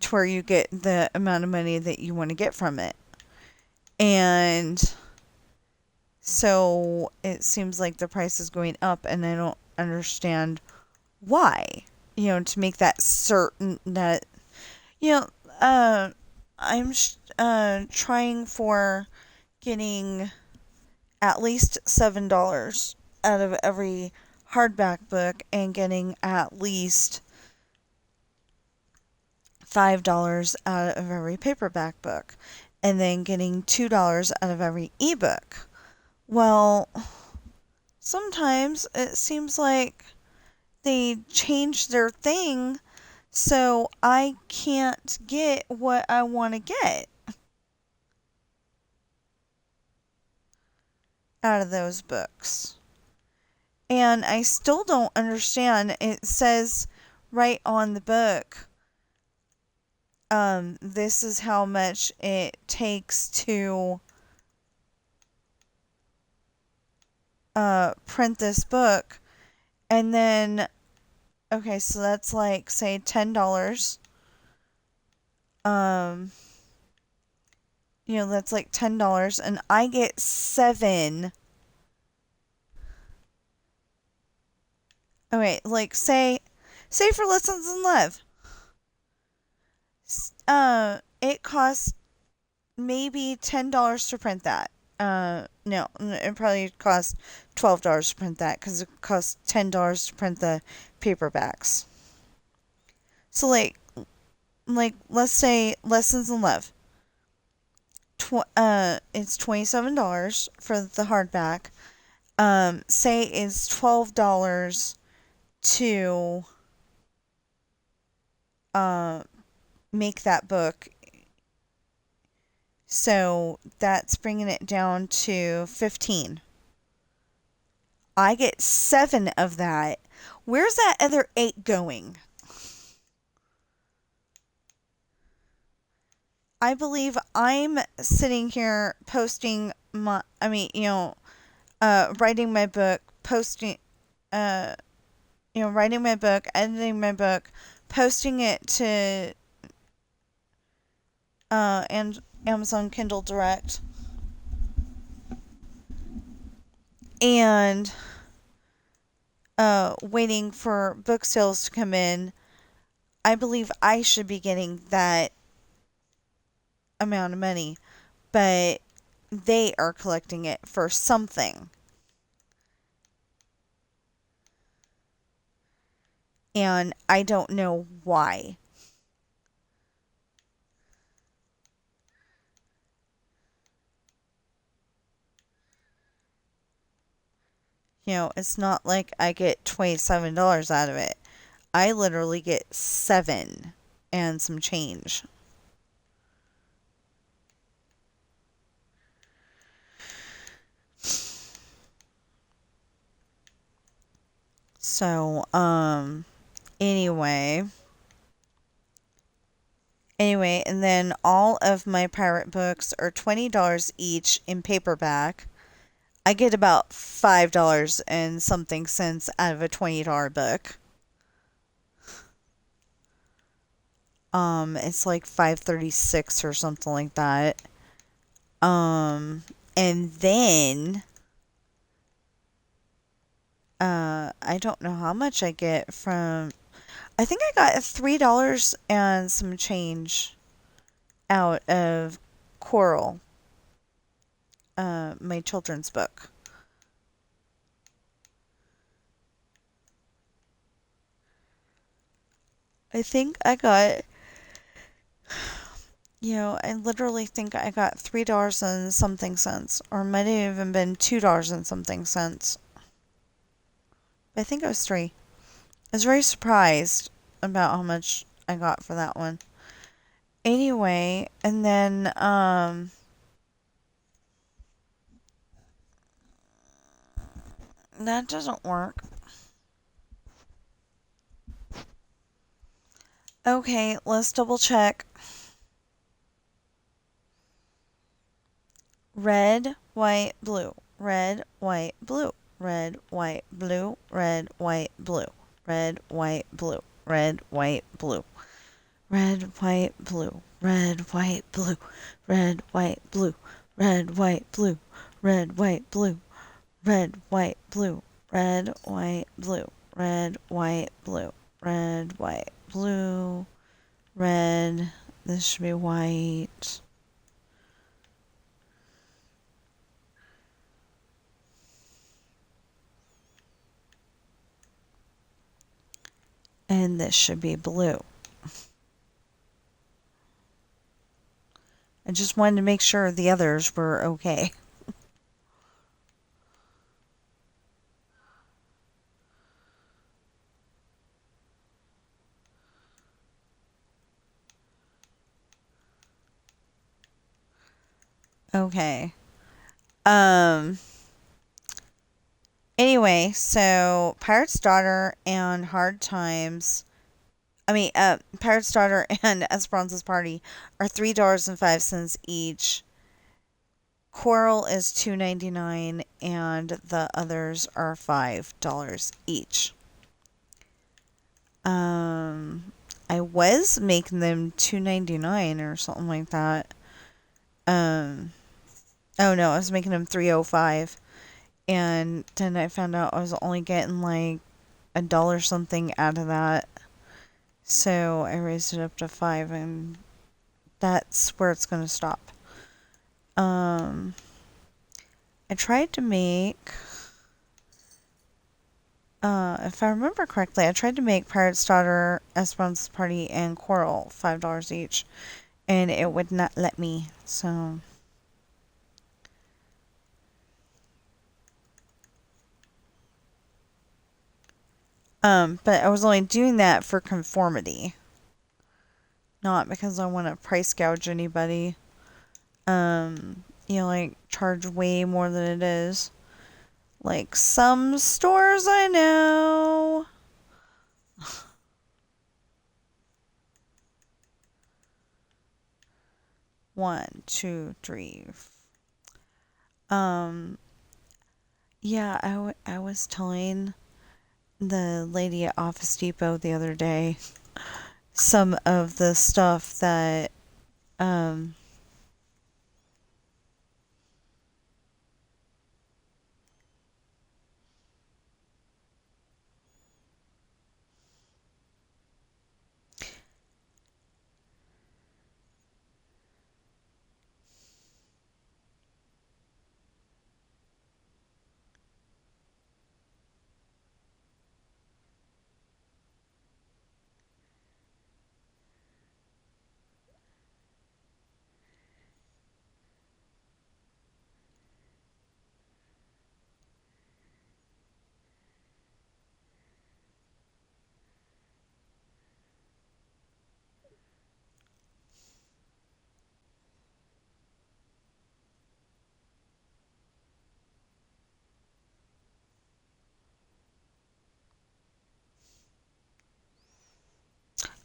to where you get the amount of money that you want to get from it. And so it seems like the price is going up, and I don't understand why. To make that certain that, you know, uh, trying for getting at least $7 out of every hardback book and getting at least $5 out of every paperback book, and then getting $2 out of every ebook. Well, sometimes it seems like they change their thing so I can't get what I want to get out of those books. And I still don't understand. It says right on the book, this is how much it takes to print this book. And then, okay, so that's like, say, $10. Um, that's like $10, and I get 7. Okay, like say for Lessons in Love, it costs maybe $10 to print that. No, it probably costs $12 to print that because it costs $10 to print the paperbacks. So let's say Lessons in Love. It's $27 for the hardback. Say it's $12 to make that book. So that's bringing it down to 15. I get 7 of that. Where's that other 8 going? I believe I'm sitting here posting my, writing my book, posting, uh, writing my book, editing my book, posting it to, and Amazon Kindle Direct, and, waiting for book sales to come in. I believe I should be getting that amount of money, but they are collecting it for something. And I don't know why. It's not like I get $27 out of it. I literally get 7 and some change. So, anyway. Anyway, and then all of my pirate books are $20 each in paperback. I get about $5 and something cents out of a $20 book. It's like 5.36 or something like that. And then I don't know how much I get from. I think I got $3 and some change out of Coral, my children's book. I think I got, I literally think I got $3 and something cents, or it might have even been $2 and something cents. I think it was 3. I was very surprised about how much I got for that one. Anyway, and then that doesn't work. Okay, let's double check. Red, white, blue. Red, white, blue. Red, white, blue. Red, white, blue. Red, white, blue. Red, white, blue. Red, white, blue. Red, white, blue. Red, white, blue. Red, white, blue. Red, white, blue. Red, white, blue. Red, white, blue. Red, white, blue. Red, white, blue. Red. This should be white. And this should be blue. I just wanted to make sure the others were okay. Okay. Um anyway, so Pirate's Daughter and Hard Times, Pirate's Daughter and Esperanza's Party are $3.05 each. Coral is $2.99 and the others are $5 each. I was making them $2.99 or something like that. Oh no, I was making them $3.05, and then I found out I was only getting like $1 something out of that. So I raised it up to 5, and that's where it's gonna stop. I tried to make, if I remember correctly, I tried to make Pirate's Daughter, Esperanza's Party, and Coral $5 each, and it would not let me. So. But I was only doing that for conformity, not because I want to price gouge anybody. Like charge way more than it is. Like some stores I know. One, two, three. Um, yeah, I was telling the lady at Office Depot the other day some of the stuff that um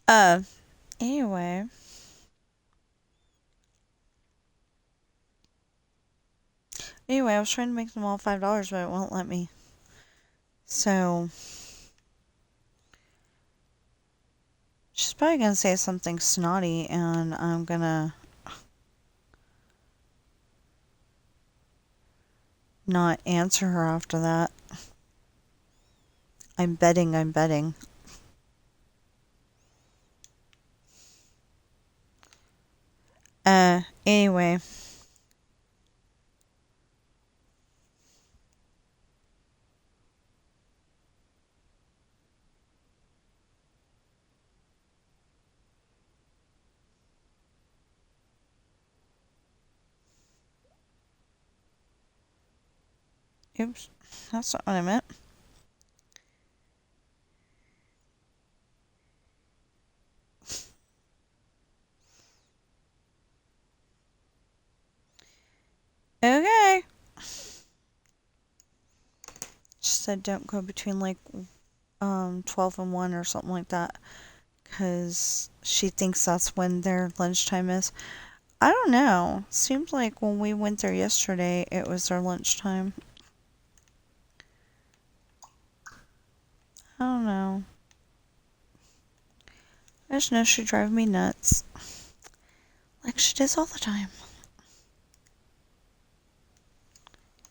uh anyway, I was trying to make them all $5, but it won't let me. So she's probably gonna say something snotty, and I'm gonna not answer her after that. I'm betting. Anyway. Oops. That's not what I meant. Okay. She said don't go between like 12 and 1 or something like that, because she thinks that's when their lunchtime is. I don't know. Seems like when we went there yesterday, it was their lunchtime. I don't know. I just know she drives me nuts. Like she does all the time.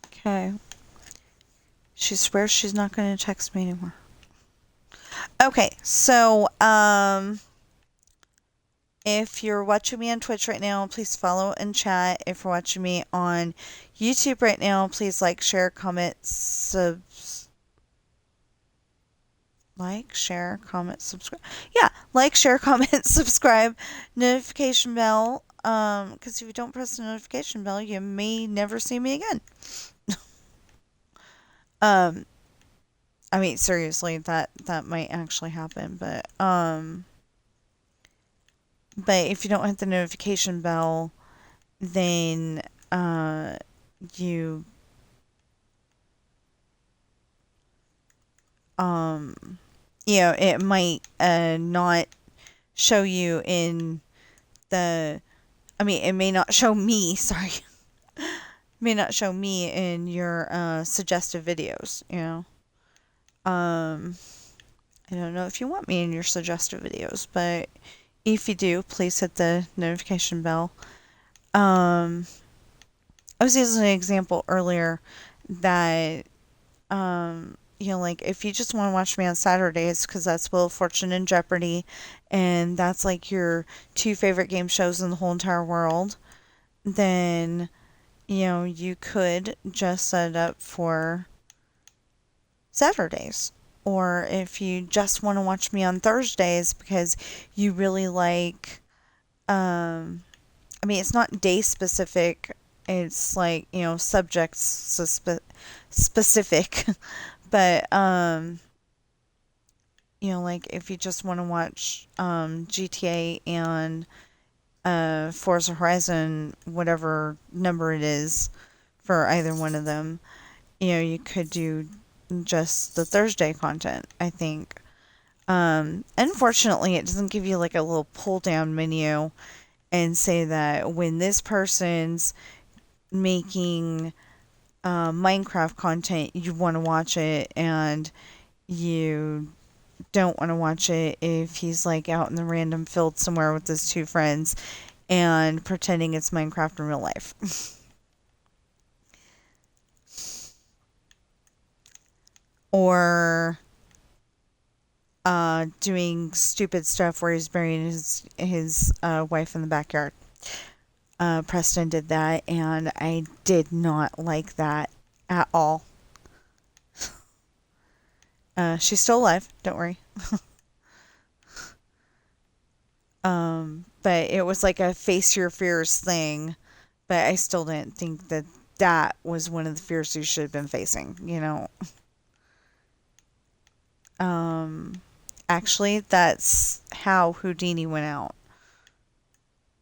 Okay. She swears she's not going to text me anymore. Okay, so, if you're watching me on Twitch right now, please follow and chat. If you're watching me on YouTube right now, please like, share, comment, subscribe. Yeah, like, share, comment, subscribe, notification bell. Because if you don't press the notification bell, you may never see me again. um, I mean, seriously, that might actually happen, but if you don't hit the notification bell, then you it might not show you in the it may not show me, sorry. May not show me in your suggested videos, I don't know if you want me in your suggested videos, but if you do, please hit the notification bell. I was using an example earlier that like if you just want to watch me on Saturdays because that's Wheel of Fortune and Jeopardy, and that's like your two favorite game shows in the whole entire world, then you could just set it up for Saturdays. Or if you just want to watch me on Thursdays because you really like, it's not day specific, it's like, subject specific. But, like if you just want to watch GTA and Forza Horizon, whatever number it is for either one of them, you could do just the Thursday content, I think. Unfortunately, it doesn't give you like a little pull down menu and say that when this person's making Minecraft content, you want to watch it, and you don't want to watch it if he's like out in the random field somewhere with his two friends and pretending it's Minecraft in real life. Or doing stupid stuff where he's burying his wife in the backyard. Preston did that, and I did not like that at all. She's still alive, don't worry. But it was like a face your fears thing, but I still didn't think that that was one of the fears you should have been facing, you know. Um, Actually, that's how Houdini went out.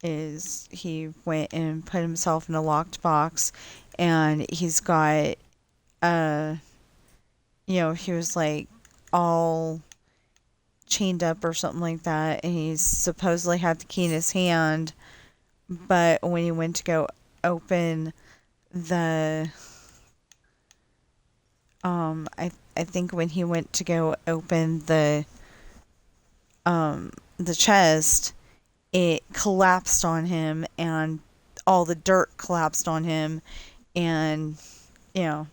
Is he went and put himself in a locked box, and he's got he was like all chained up or something like that, and he supposedly had the key in his hand, but when he went to go open the I think when he went to go open the chest, it collapsed on him, and all the dirt collapsed on him, and you know,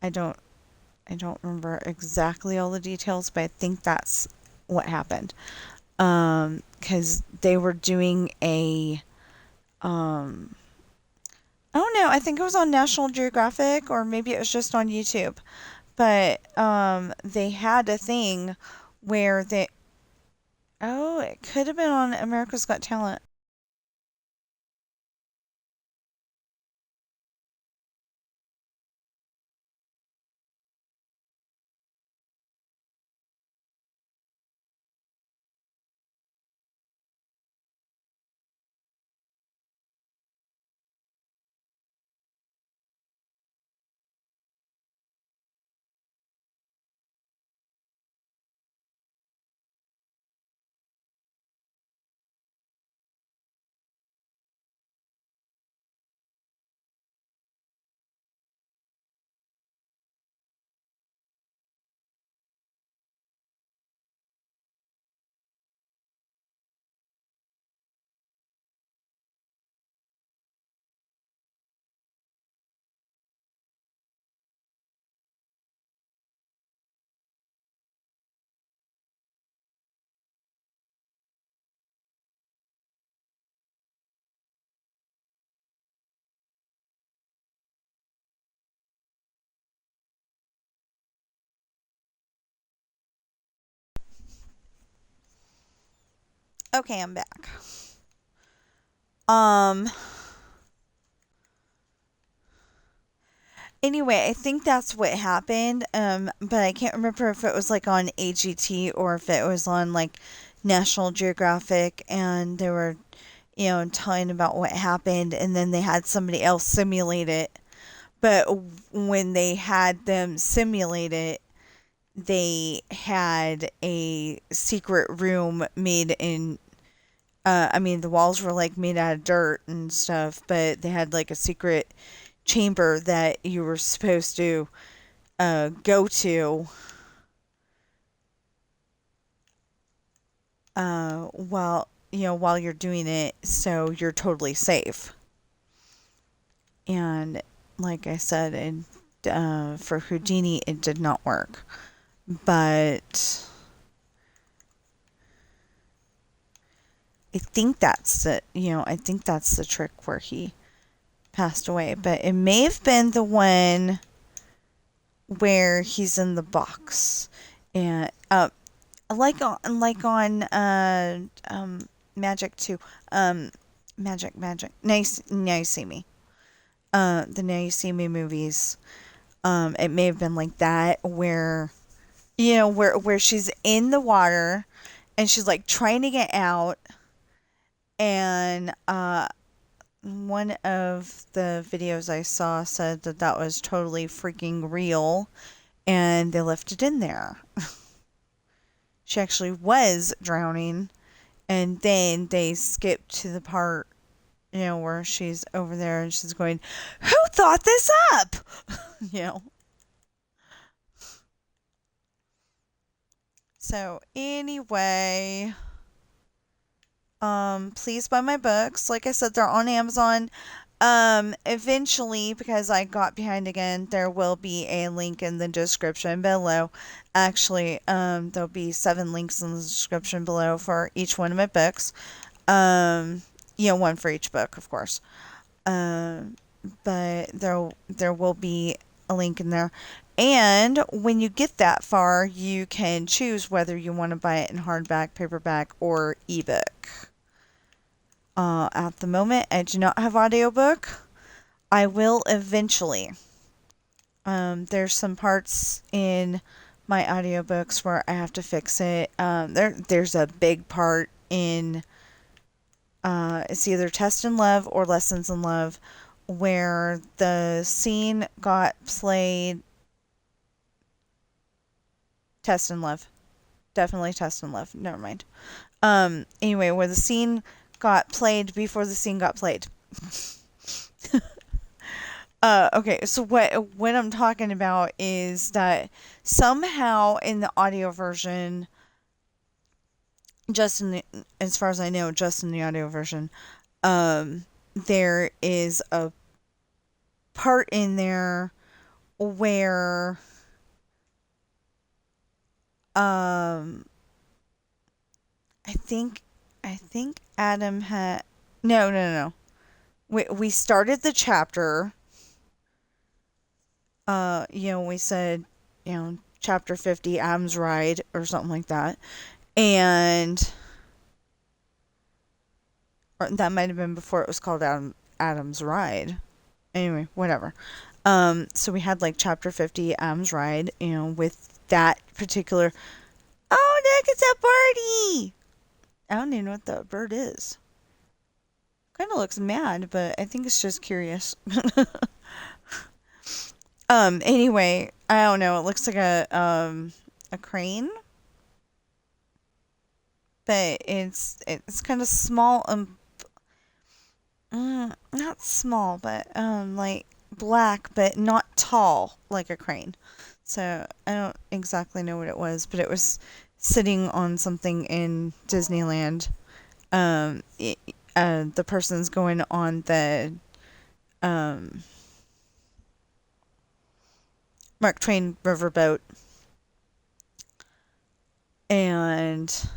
I don't I don't remember exactly all the details, but I think that's what happened. Because they were doing a I don't know, I think it was on National Geographic, or maybe it was just on YouTube. But they had a thing where they oh, it could have been on America's Got Talent. Okay, I'm back. Um Anyway, I think that's what happened. But I can't remember if it was like on AGT or if it was on like National Geographic, and they were, telling about what happened, and then they had somebody else simulate it. But when they had them simulate it, they had a secret room made in. I mean, the walls were like made out of dirt and stuff, but they had like a secret chamber that you were supposed to go to while you're doing it, so you're totally safe. And like I said, for Houdini, it did not work. But I think that's it. I think that's the trick where he passed away. But it may have been the one where he's in the box, and Magic 2, Magic. Now you see me. The Now You See Me movies. It may have been like that where where she's in the water and she's like trying to get out, and one of the videos I saw said that that was totally freaking real, and they left it in there. She actually was drowning, And then they skip to the part, where she's over there and she's going, "Who thought this up?" you know. So anyway, please buy my books. Like I said, they're on Amazon. Eventually, because I got behind again, there will be a link in the description below. Actually, there'll be 7 links in the description below for each one of my books. Um, one for each book, of course. Um, but there will be a link in there. And when you get that far, you can choose whether you want to buy it in hardback, paperback, or ebook. At the moment, I do not have audiobook. I will eventually. There's some parts in my audiobooks where I have to fix it. There's a big part in it's either Test in Love or Lessons in Love where the scene got played. Test in Love. Definitely Test in Love. Never mind. Anyway, where the scene got played before the scene got played. Okay, so what I'm talking about is that somehow in the audio version, as far as I know, just in the audio version, there is a part in there where I think Adam had no. We started the chapter. We said, chapter 50, Adam's Ride, or something like that. And or that might have been before it was called Adam's Ride. Anyway, whatever. So we had like chapter 50, Adam's Ride, with that particular. Oh, look, it's a birdie! I don't even know what that bird is. Kind of looks mad, but I think it's just curious. Anyway, I don't know. It looks like a crane, but it's kind of small and not small, but like black, but not tall like a crane. So I don't exactly know what it was, but it was sitting on something in Disneyland. The person's going on the um Mark Twain riverboat, and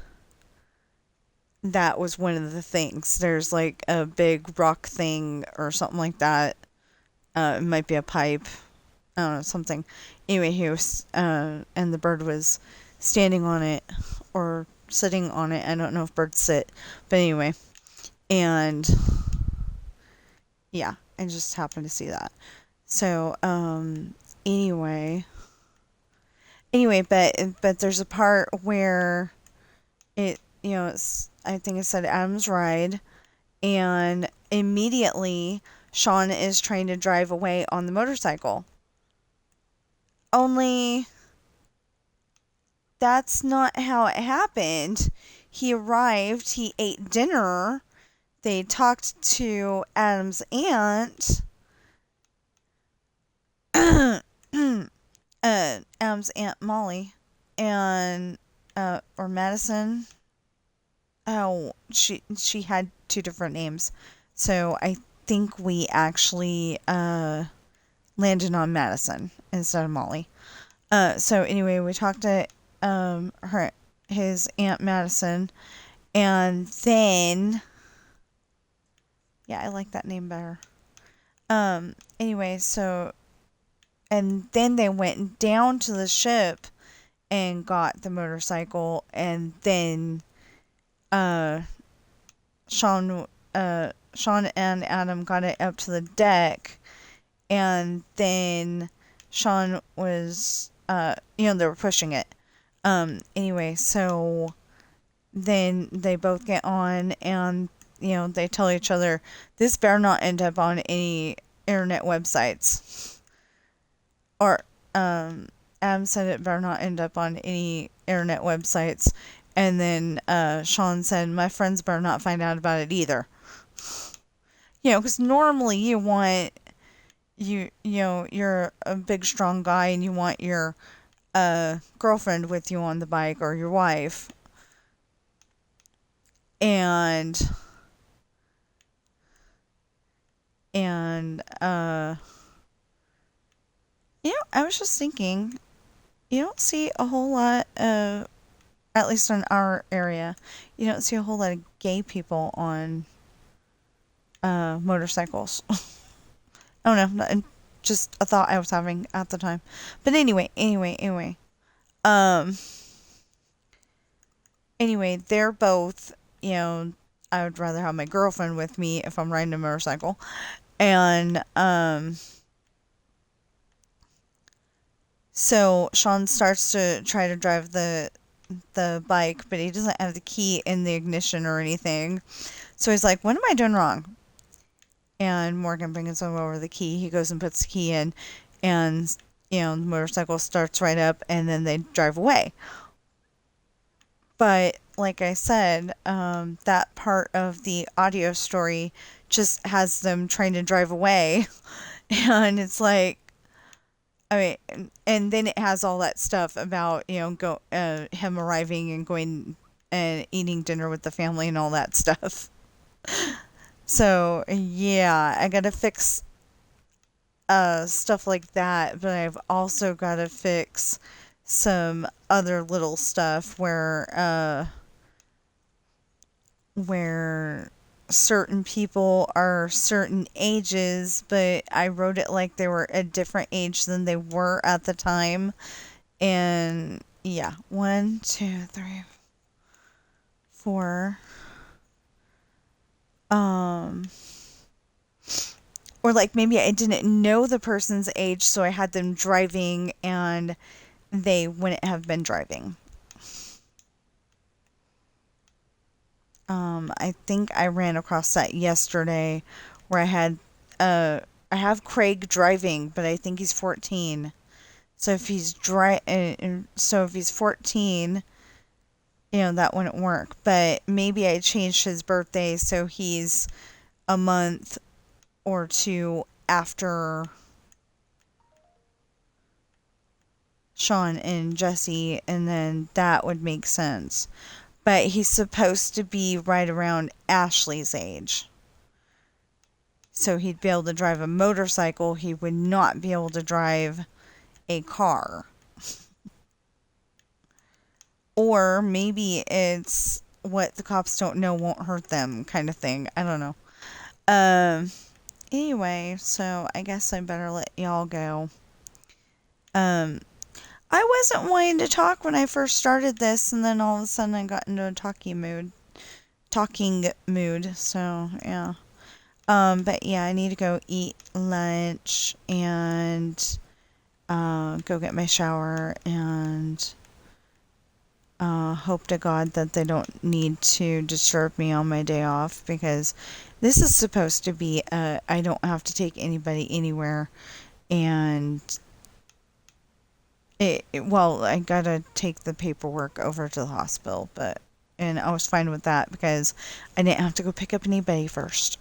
that was one of the things. There's like a big rock thing or something like that. It might be a pipe. I don't know, something. Anyway, he was, and the bird was standing on it or sitting on it. I don't know if birds sit, but anyway. And yeah, I just happened to see that. So, anyway, but there's a part where I think it said Adam's Ride, and immediately Sean is trying to drive away on the motorcycle. Only that's not how it happened. He arrived, he ate dinner, they talked to Adam's aunt, Adam's Aunt Molly, and, or Madison. Oh, she had 2 different names. So I think we actually, landed on Madison instead of Molly. So anyway, we talked to his Aunt Madison, and then yeah, I like that name better. Anyway, so and then they went down to the ship and got the motorcycle, and then Sean and Adam got it up to the deck, and then Sean was they were pushing it. Anyway, so then they both get on, and they tell each other, this better not end up on any internet websites. Or Adam said it better not end up on any internet websites. And then Sean said, my friends better not find out about it either. Because normally you want, you're a big, strong guy and you want your girlfriend with you on the bike or your wife. And, and, I was just thinking, you don't see a whole lot of, at least in our area, you don't see a whole lot of gay people on motorcycles. I don't know, just a thought I was having at the time. But anyway. Um, they're both, I would rather have my girlfriend with me if I'm riding a motorcycle. And, so Sean starts to try to drive the bike, but he doesn't have the key in the ignition or anything. So he's like, what am I doing wrong? And Morgan brings him over the key. He goes and puts the key in, and, the motorcycle starts right up, and then they drive away. But like I said, that part of the audio story just has them trying to drive away. And it's like, I mean, and then it has all that stuff about, him arriving and going and eating dinner with the family and all that stuff. So, yeah, I gotta fix stuff like that, but I've also gotta fix some other little stuff where certain people are certain ages, but I wrote it like they were a different age than they were at the time. And yeah, 1, 2, 3, 4. Or like maybe I didn't know the person's age, so I had them driving and they wouldn't have been driving. I think I ran across that yesterday where I have Craig driving, but I think he's 14. So if he's so if he's 14, that wouldn't work. But maybe I changed his birthday so he's a month or two after Sean and Jesse, and then that would make sense. But he's supposed to be right around Ashley's age. So he'd be able to drive a motorcycle. He would not be able to drive a car. Or maybe it's what the cops don't know won't hurt them kind of thing. I don't know. Anyway, so I guess I better let y'all go. I wasn't wanting to talk when I first started this, and then all of a sudden I got into a talking mood. So yeah. But yeah, I need to go eat lunch and go get my shower and hope to God that they don't need to disturb me on my day off, because this is supposed to be I don't have to take anybody anywhere, and well, I gotta take the paperwork over to the hospital, and I was fine with that because I didn't have to go pick up anybody first.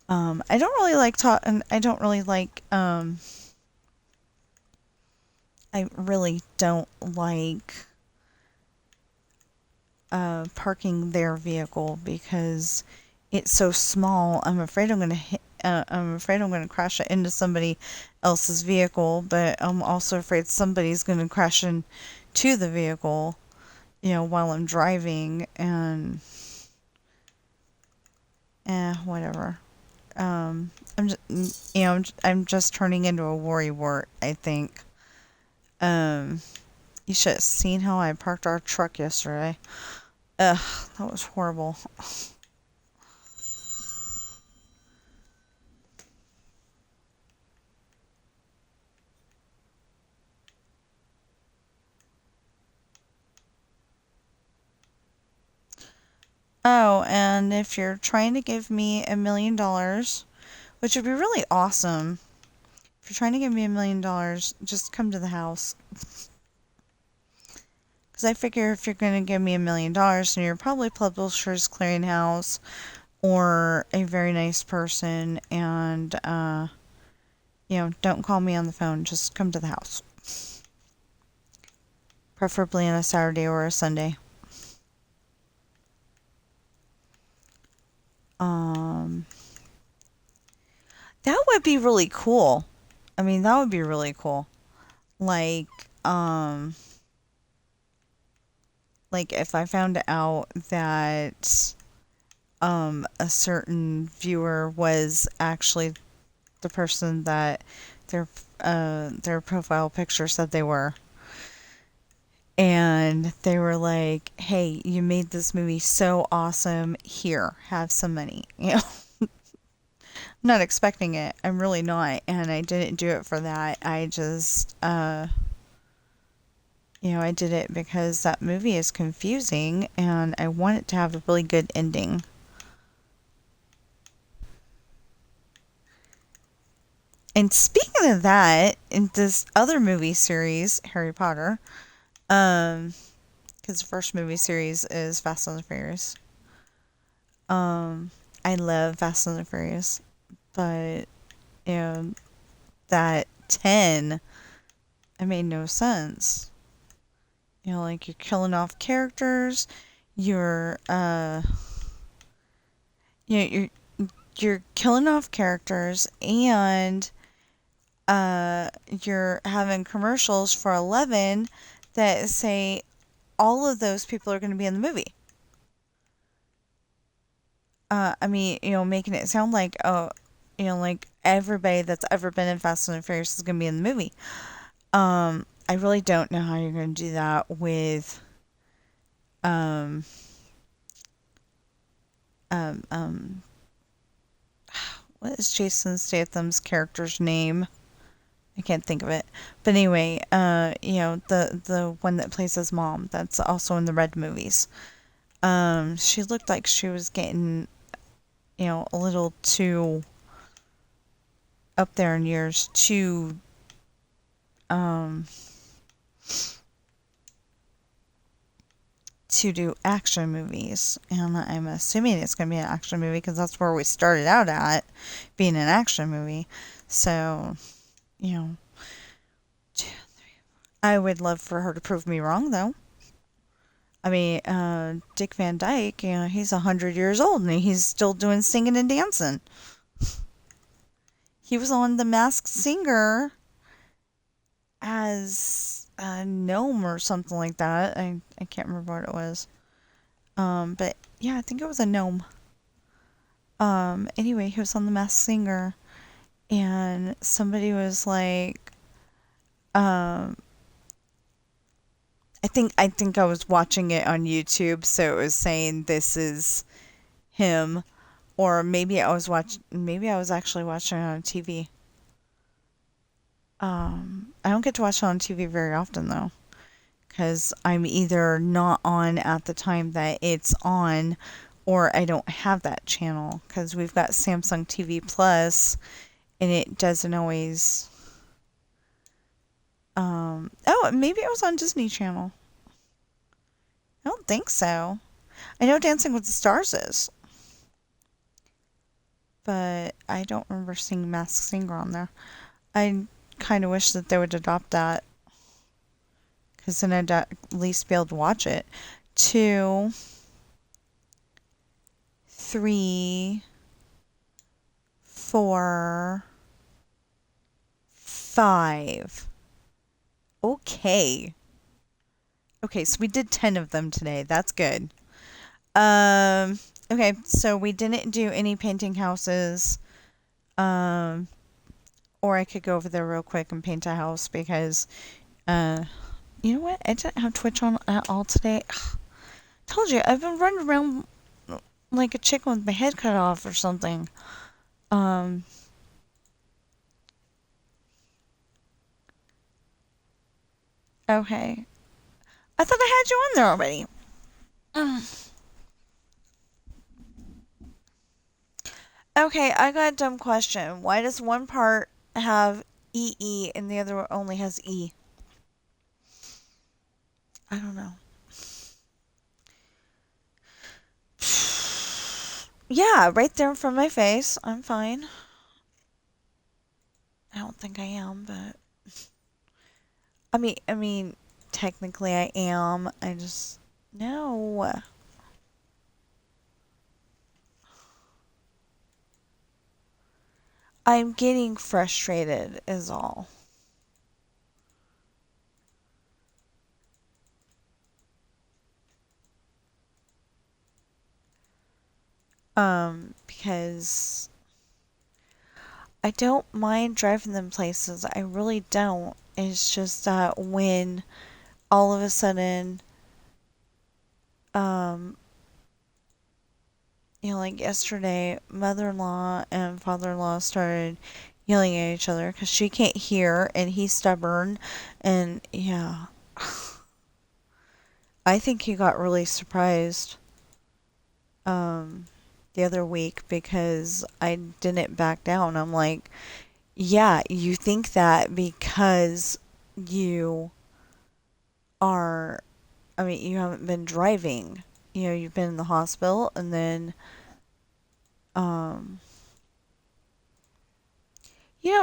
I don't really like I don't really like I really don't like parking their vehicle because it's so small. I'm afraid I'm gonna crash it into somebody else's vehicle, but I'm also afraid somebody's gonna crash into the vehicle, while I'm driving, and whatever. I'm just, I'm just turning into a worrywart, I think. You should have seen how I parked our truck yesterday. Ugh, that was horrible. Oh, and if you're trying to give me $1 million, which would be really awesome, if you're trying to give me $1 million, just come to the house. Because Because I figure if you're going to give me $1 million, then you're probably Publishers Clearinghouse or a very nice person, and don't call me on the phone. Just come to the house, preferably on a Saturday or a Sunday. Um, that would be really cool. I mean, that would be really cool. Like, um, like if I found out that a certain viewer was actually the person that their profile picture said they were, and they were like, "Hey, you made this movie so awesome. Here, have some money." I'm not expecting it. I'm really not, and I didn't do it for that. I just I did it because that movie is confusing and I want it to have a really good ending. And speaking of that, in this other movie series, Harry Potter, because the first movie series is Fast and the Furious. I love Fast and the Furious, but you know that 10, it made no sense. Like you're killing off characters, you're you're killing off characters, and you're having commercials for 11 that say all of those people are going to be in the movie. I mean, making it sound like, oh, like everybody that's ever been in Fast and the Furious is going to be in the movie. I really don't know how you're going to do that with, um, um, um, what is Jason Statham's character's name? I can't think of it. But anyway, the one that plays his mom, that's also in the Red movies. She looked like she was getting, a little too up there in years um, to do action movies. And I'm assuming it's going to be an action movie because that's where we started out at, being an action movie. So, you know, I would love for her to prove me wrong, though. I mean, Dick Van Dyke, he's 100 years old and he's still doing singing and dancing. He was on The Masked Singer as a gnome or something like that. I can't remember what it was. But yeah, I think it was a gnome. Anyway, he was on The Masked Singer, and somebody was like, I think I was watching it on YouTube, so it was saying this is him, or maybe I was actually watching it on TV. I don't get to watch it on TV very often though, because I'm either not on at the time that it's on, or I don't have that channel because we've got Samsung TV Plus, and it doesn't always. Oh, maybe it was on Disney Channel. I don't think so. I know Dancing with the Stars is, but I don't remember seeing Masked Singer on there. I kind of wish that they would adopt that, because then I'd at least be able to watch it. 2, 3, 4, 5. Okay. Okay, so we did 10 of them today. That's good. Okay, so we didn't do any painting houses. Or I could go over there real quick and paint a house because, you know what? I didn't have Twitch on at all today. Told you, I've been running around like a chicken with my head cut off or something. Okay. I thought I had you on there already. Okay, I got a dumb question. Why does one part have EE and the other only has E? I don't know. Yeah, right there in front of my face. I'm fine. I don't think I am, but I mean, technically I am. I just no. I'm getting frustrated is all. Because I don't mind driving them places. I really don't. It's just that when all of a sudden, um, like yesterday, mother-in-law and father-in-law started yelling at each other because she can't hear and he's stubborn, and yeah, I think he got really surprised, um, the other week because I didn't back down. I'm like, yeah, you think that because you are, I mean, you haven't been driving. You've been in the hospital and then, um,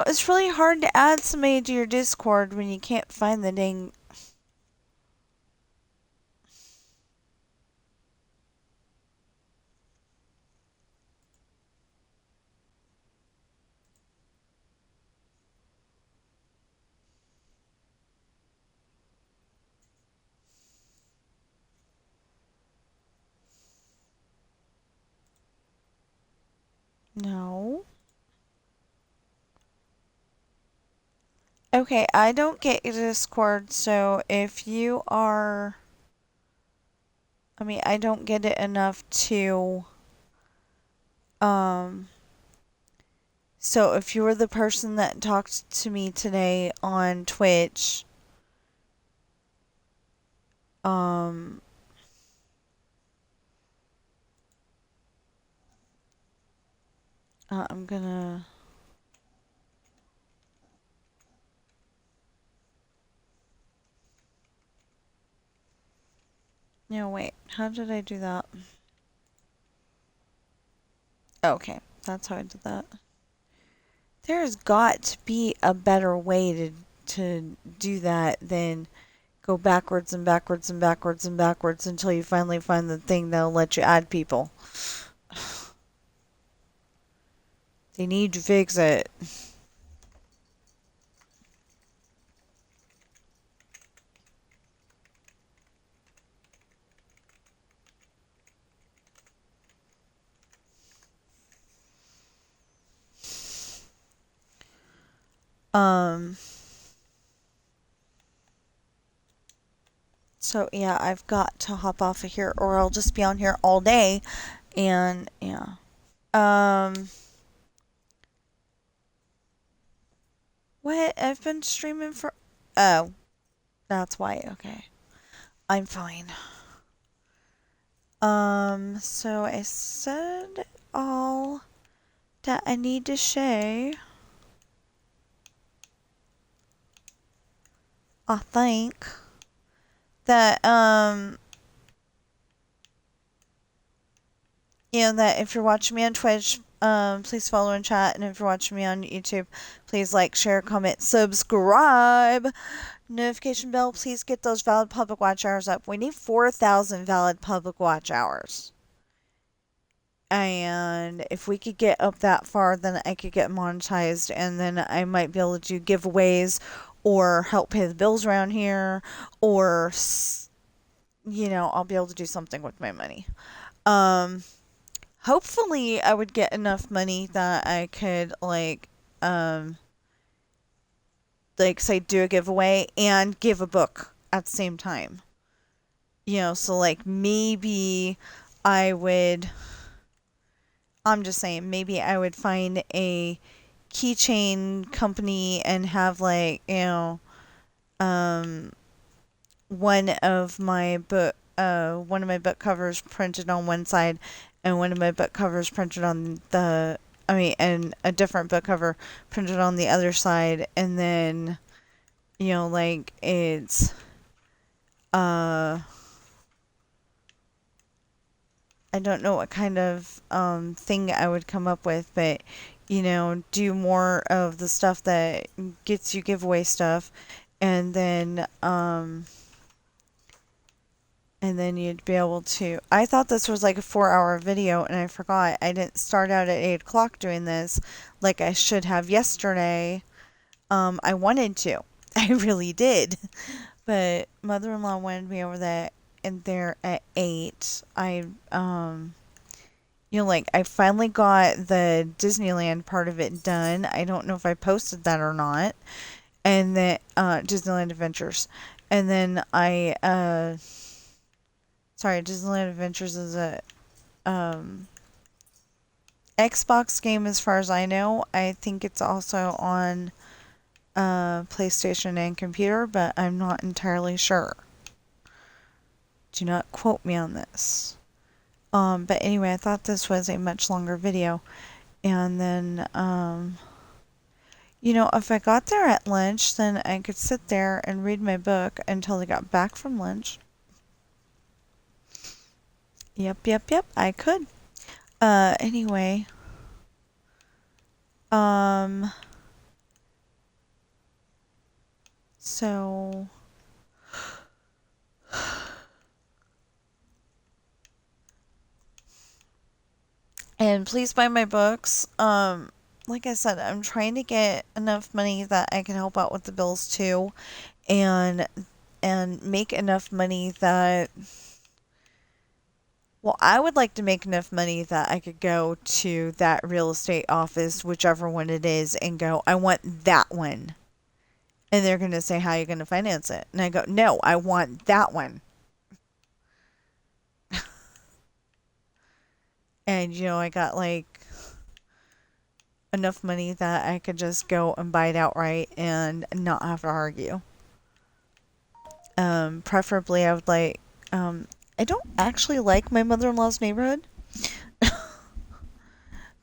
it's really hard to add somebody to your Discord when you can't find the dang. No. Okay, I don't get your Discord, so if you are. I mean, I don't get it enough to. Um, so if you were the person that talked to me today on Twitch, um, I'm gonna. No, wait. How did I do that? Okay, that's how I did that. There's got to be a better way to do that than go backwards and backwards and backwards and backwards until you finally find the thing that'll let you add people. They need to fix it. Um, so yeah, I've got to hop off of here or I'll just be on here all day and yeah. Um, what? I've been streaming for. Oh, that's why. Okay. I'm fine. So I said all that I need to say. I think that that if you're watching me on Twitch, please follow and chat, and if you're watching me on YouTube, please like, share, comment, subscribe, notification bell. Please get those valid public watch hours up. We need 4,000 valid public watch hours. And if we could get up that far, then I could get monetized, and then I might be able to do giveaways or help pay the bills around here, or I'll be able to do something with my money. Um, Hopefully, I would get enough money that I could say do a giveaway and give a book at the same time. So like maybe I would. I'm just saying, maybe I would find a keychain company and have um, one of my book covers printed on one side, and one of my book covers printed on and a different book cover printed on the other side, and then it's uh I don't know what kind of thing I would come up with, but do more of the stuff that gets you giveaway stuff, and then you'd be able to. I thought this was like a 4 hour video, and I forgot. I didn't start out at 8 o'clock doing this like I should have yesterday. I wanted to. I really did. But mother-in-law wanted me over there at 8. I finally got the Disneyland part of it done. I don't know if I posted that or not. And then Disneyland Adventures. And then sorry, Disneyland Adventures is a Xbox game as far as I know. I think it's also on PlayStation and computer, but I'm not entirely sure. Do not quote me on this. But anyway, I thought this was a much longer video. And then, if I got there at lunch, then I could sit there and read my book until I got back from lunch. Yep, I could. Anyway, so and please buy my books. Like I said, I'm trying to get enough money that I can help out with the bills too, and make enough money that, well, I would like to make enough money that I could go to that real estate office, whichever one it is, and go, I want that one. And they're going to say, how are you going to finance it? And I go, no, I want that one. And, I got like enough money that I could just go and buy it outright and not have to argue. Preferably, I would like, I don't actually like my mother-in-law's neighborhood,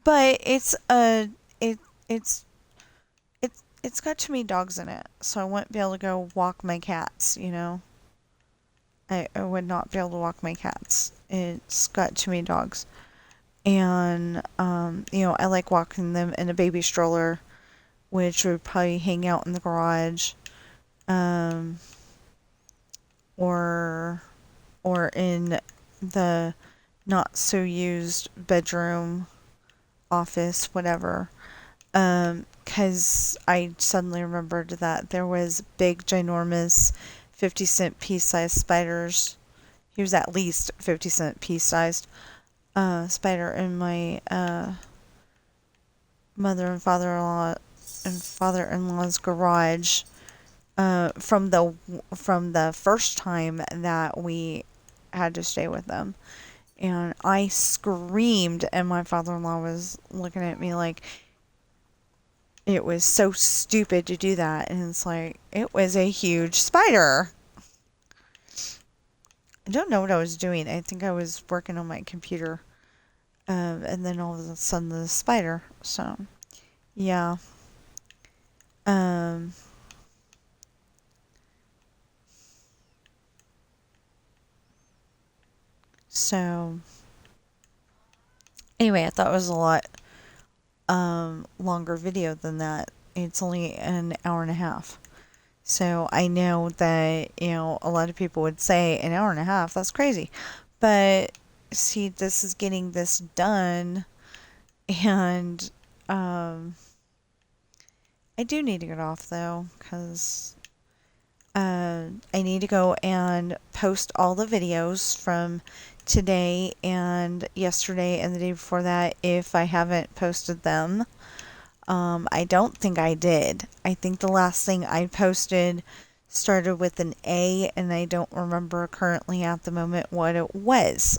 but it, it's, it's got too many dogs in it, so I wouldn't be able to go walk my cats. I would not be able to walk my cats. It's got too many dogs. And, I like walking them in a baby stroller, which would probably hang out in the garage, or in the not so used bedroom, office, whatever. 'Cause I suddenly remembered that there was big, ginormous 50-cent piece sized spiders. He was at least 50-cent piece sized spider in my mother and father-in-law's garage from the first time that we had to stay with them. And I screamed, and my father-in-law was looking at me like it was so stupid to do that. And it's like, it was a huge spider. I don't know what I was doing. I think I was working on my computer. And then all of a sudden the spider. So, yeah. Um, so, anyway, I thought it was a lot longer video than that. It's only an hour and a half. So I know that, a lot of people would say an hour and a half, that's crazy. But see, this is getting this done, and I do need to get off though, because I need to go and post all the videos from today and yesterday and the day before that if I haven't posted them. I don't think I did. I think the last thing I posted started with an A, and I don't remember currently at the moment what it was.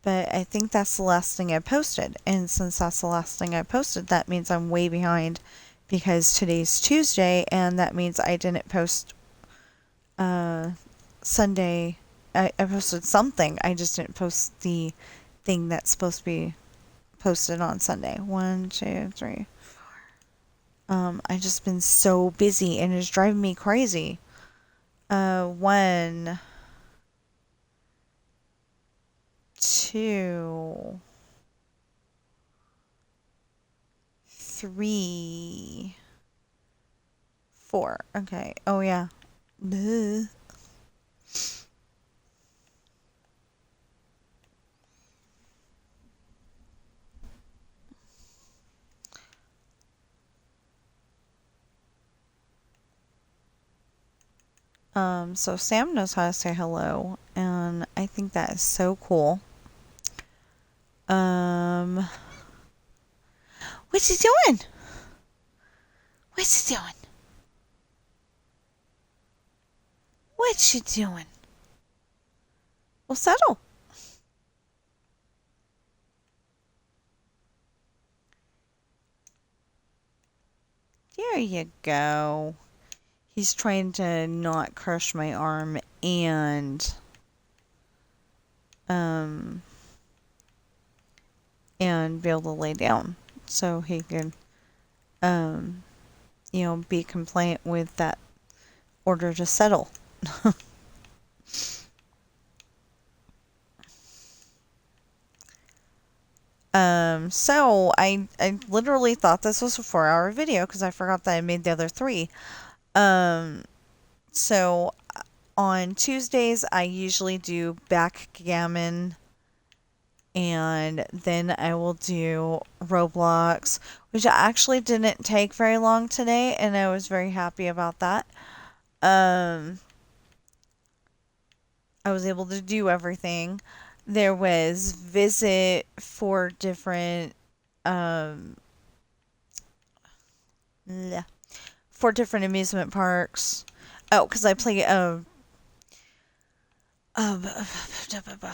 But I think that's the last thing I posted. And since that's the last thing I posted, that means I'm way behind because today's Tuesday, and that means I didn't post Sunday. I posted something. I just didn't post the thing that's supposed to be posted on Sunday. 1, 2, 3. I just been so busy, and it's driving me crazy. 1, 2, 3, 4. Okay. Oh yeah. Duh. So Sam knows how to say hello, and I think that is so cool. Um, what's he doing? What's he doing? What's you doing? Well, settle. There you go. He's trying to not crush my arm um and be able to lay down so he can um be compliant with that order to settle. So I literally thought this was a 4-hour video because I forgot that I made the other 3. So on Tuesdays I usually do backgammon, and then I will do Roblox, which actually didn't take very long today, and I was very happy about that. I was able to do everything. There was visit um, 4 different amusement parks. Oh, because I play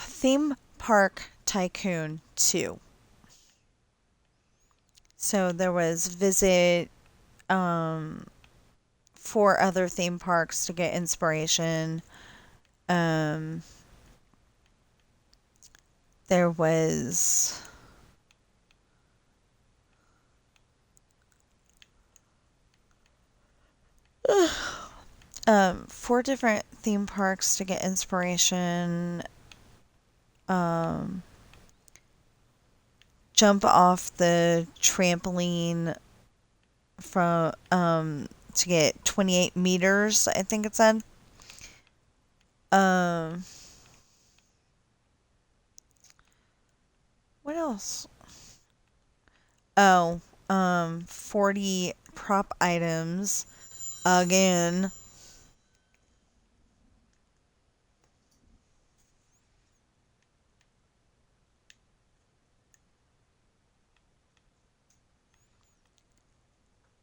Theme Park Tycoon 2. So there was visit 4 other theme parks to get inspiration. Um, there was 4 different theme parks to get inspiration. Jump off the trampoline from to get 28 meters, I think it said. What else? Oh, 40 prop items again.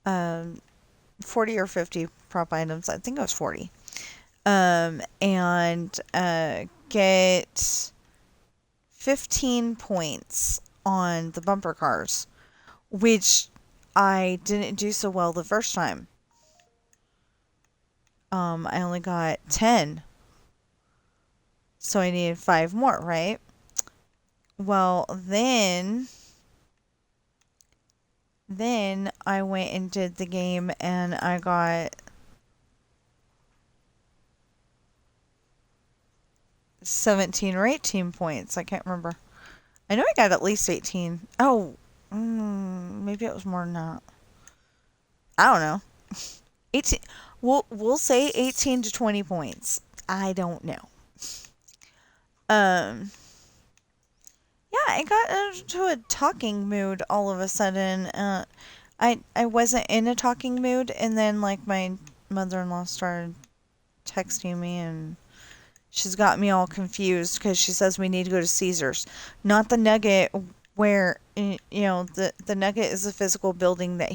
Um, 40 or 50 prop items. I think it was 40. And get 15 points on the bumper cars, which I didn't do so well the first time. I only got 10. So I needed 5 more, right? Well, then I went and did the game and I got 17 or 18 points. I can't remember. I know I got at least 18. Oh, maybe it was more than that. I don't know. 18. We'll say 18 to 20 points. I don't know. Yeah, I got into a talking mood all of a sudden. I wasn't in a talking mood, and then like my mother-in-law started texting me, and she's got me all confused because she says we need to go to Caesars, not the Nugget, where the Nugget is a physical building that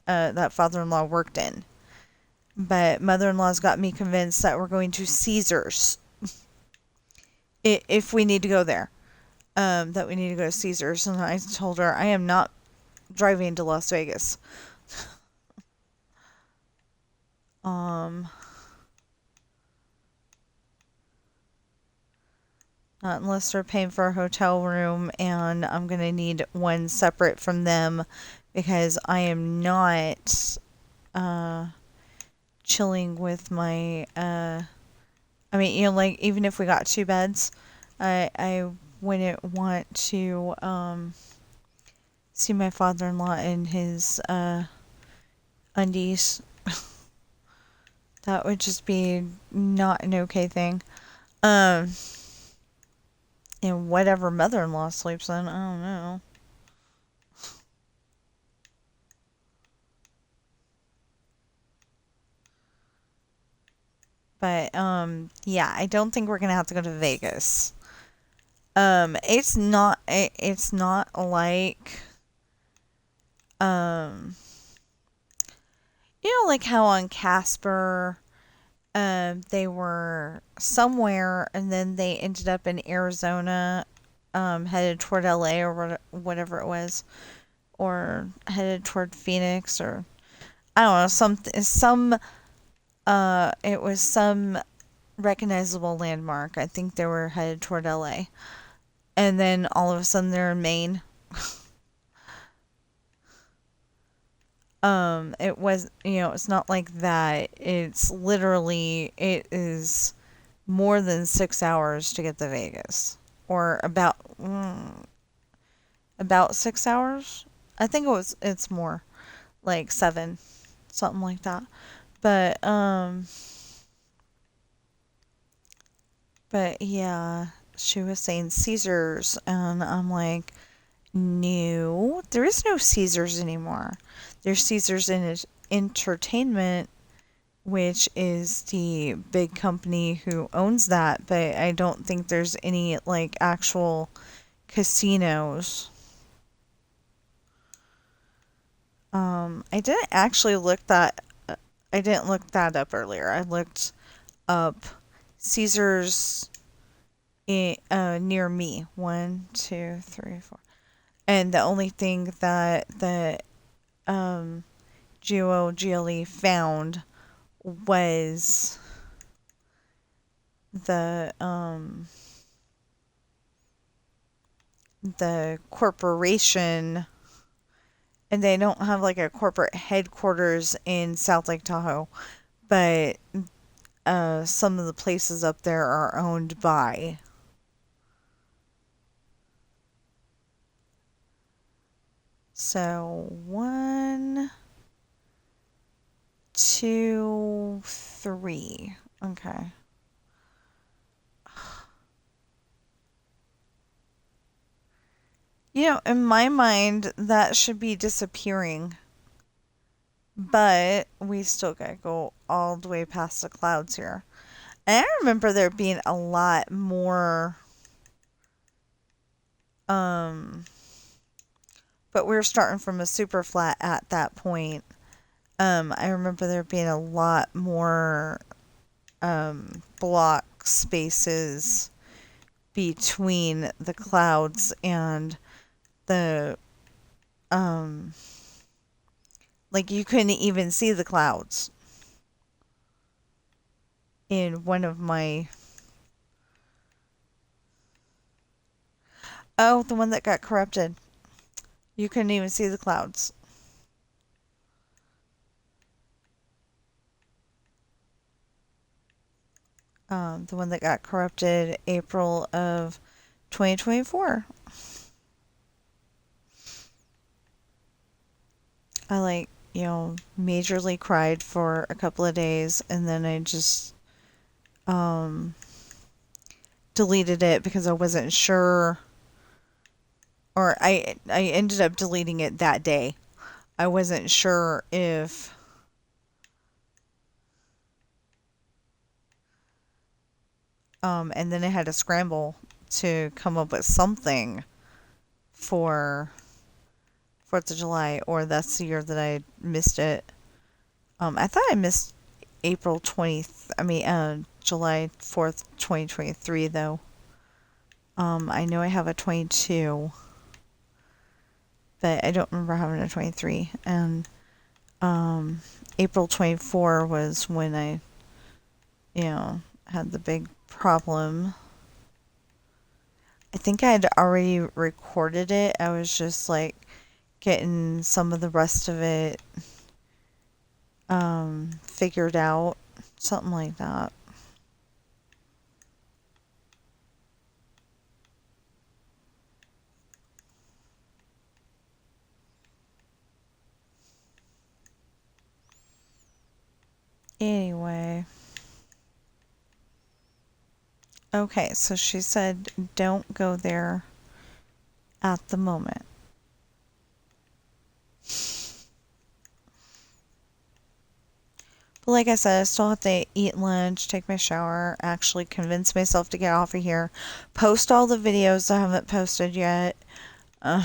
that father-in-law worked in. But mother-in-law's got me convinced that we're going to Caesars if we need to go there. That we need to go to Caesars, and I told her I am not driving to Las Vegas. Not unless they're paying for a hotel room, and I'm gonna need one separate from them because I am not chilling with my I mean, like even if we got two beds, I wouldn't want to see my father-in-law in his undies. That would just be not an okay thing. Um, and whatever mother-in-law sleeps in, I don't know. But yeah, I don't think we're gonna have to go to Vegas. It's not like um, like how on Casper, they were somewhere and then they ended up in Arizona, headed toward LA or whatever it was, or headed toward Phoenix, or I don't know, it was some recognizable landmark. I think they were headed toward LA. And then all of a sudden they're in Maine. It was, it's not like that. It is more than 6 hours to get to Vegas, or about 6 hours. I think it's more like seven, something like that. But but yeah, she was saying Caesars, and I'm like, no, there is no Caesars anymore. There's Caesars in Entertainment, which is the big company who owns that, but I don't think there's any like actual casinos. I didn't actually look that. I didn't look that up earlier. I looked up Caesars near me. One, two, three, four. And the only thing that um, GOGLE found was the the corporation, and they don't have like a corporate headquarters in South Lake Tahoe, but some of the places up there are owned by. So one, two, three. Okay. In my mind, that should be disappearing. But we still gotta go all the way past the clouds here. And I remember there being a lot more. Um, but we were starting from a super flat at that point. I remember there being a lot more block spaces between the clouds and the um like you couldn't even see the clouds in one of my the one that got corrupted. You couldn't even see the clouds. The one that got corrupted April of 2024. I majorly cried for a couple of days, and then I just um deleted it because I wasn't sure, or I ended up deleting it that day. I wasn't sure if and then I had to scramble to come up with something for 4th of July, or that's the year that I missed it. I thought I missed April 20th, July 4th, 2023, though. I know I have a 22, but I don't remember having a 23. And April 24 was when I, had the big problem. I think I had already recorded it. I was just like getting some of the rest of it figured out, something like that. Okay, so she said don't go there at the moment. But like I said, I still have to eat lunch, take my shower, actually convince myself to get off of here, post all the videos I haven't posted yet. Um,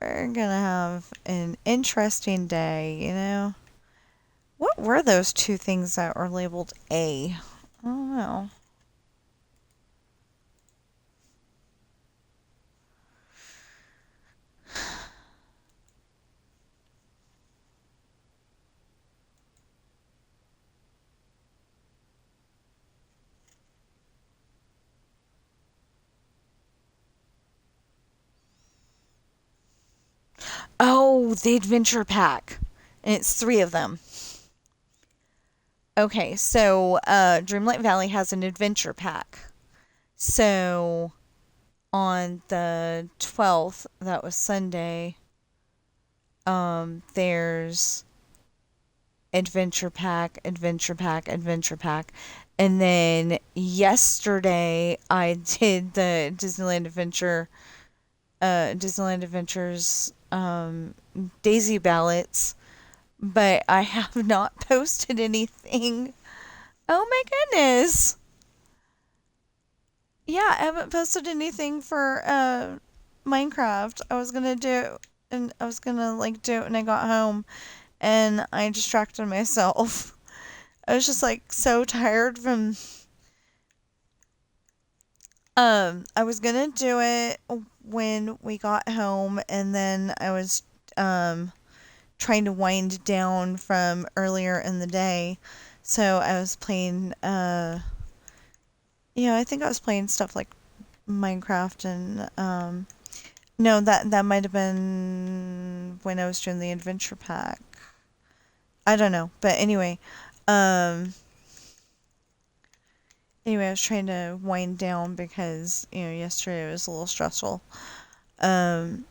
we're gonna have an interesting day, you know? What were those two things that were labeled A? I don't know. Oh, the adventure pack. And it's three of them. Okay, so Dreamlight Valley has an adventure pack. So on the 12th, that was Sunday, there's adventure pack, adventure pack, adventure pack. And then yesterday I did the Disneyland Adventures Daisy ballots, but I have not posted anything. Oh my goodness. Yeah, I haven't posted anything for Minecraft. I was gonna do it, and I was gonna like do it when I got home, and I distracted myself. I was just like so tired from I was gonna do it when we got home, and then I was um trying to wind down from earlier in the day. So I was playing I think I was playing stuff like Minecraft and no, that might have been when I was doing the adventure pack. I don't know. But um anyway, I was trying to wind down because, yesterday was a little stressful. Um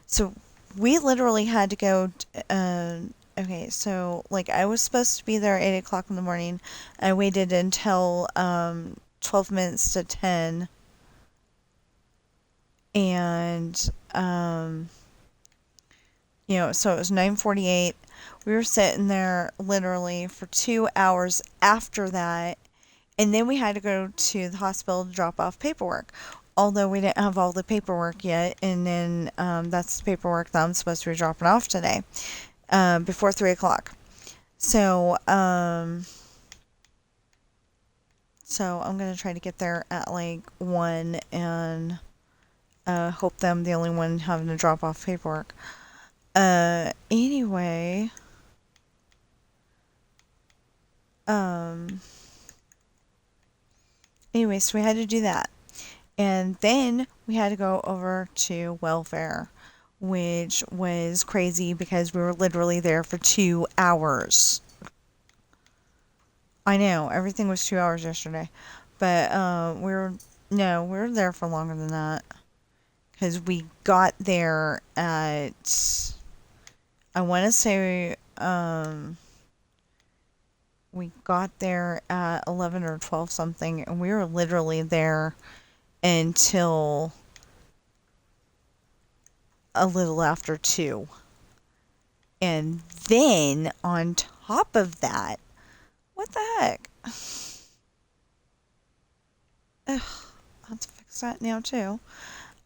so we literally had to go okay, so like I was supposed to be there at 8 o'clock in the morning. I waited until 12 minutes to 10, and so it was 9:48. We were sitting there literally for 2 hours after that, and then we had to go to the hospital to drop off paperwork. Although we didn't have all the paperwork yet, and then that's the paperwork that I'm supposed to be dropping off today, before 3 o'clock. So, so I'm gonna try to get there at like 1 and hope that I'm the only one having to drop off paperwork. Anyway, um, so we had to do that. And then we had to go over to welfare, which was crazy because we were literally there for 2 hours. I know, everything was 2 hours yesterday. But we were there for longer than that. Because we got there at, I want to say, we got there at 11 or 12 something, and we were literally there until a little after 2. And then on top of that, what the heck? Ugh, I'll have to fix that now too.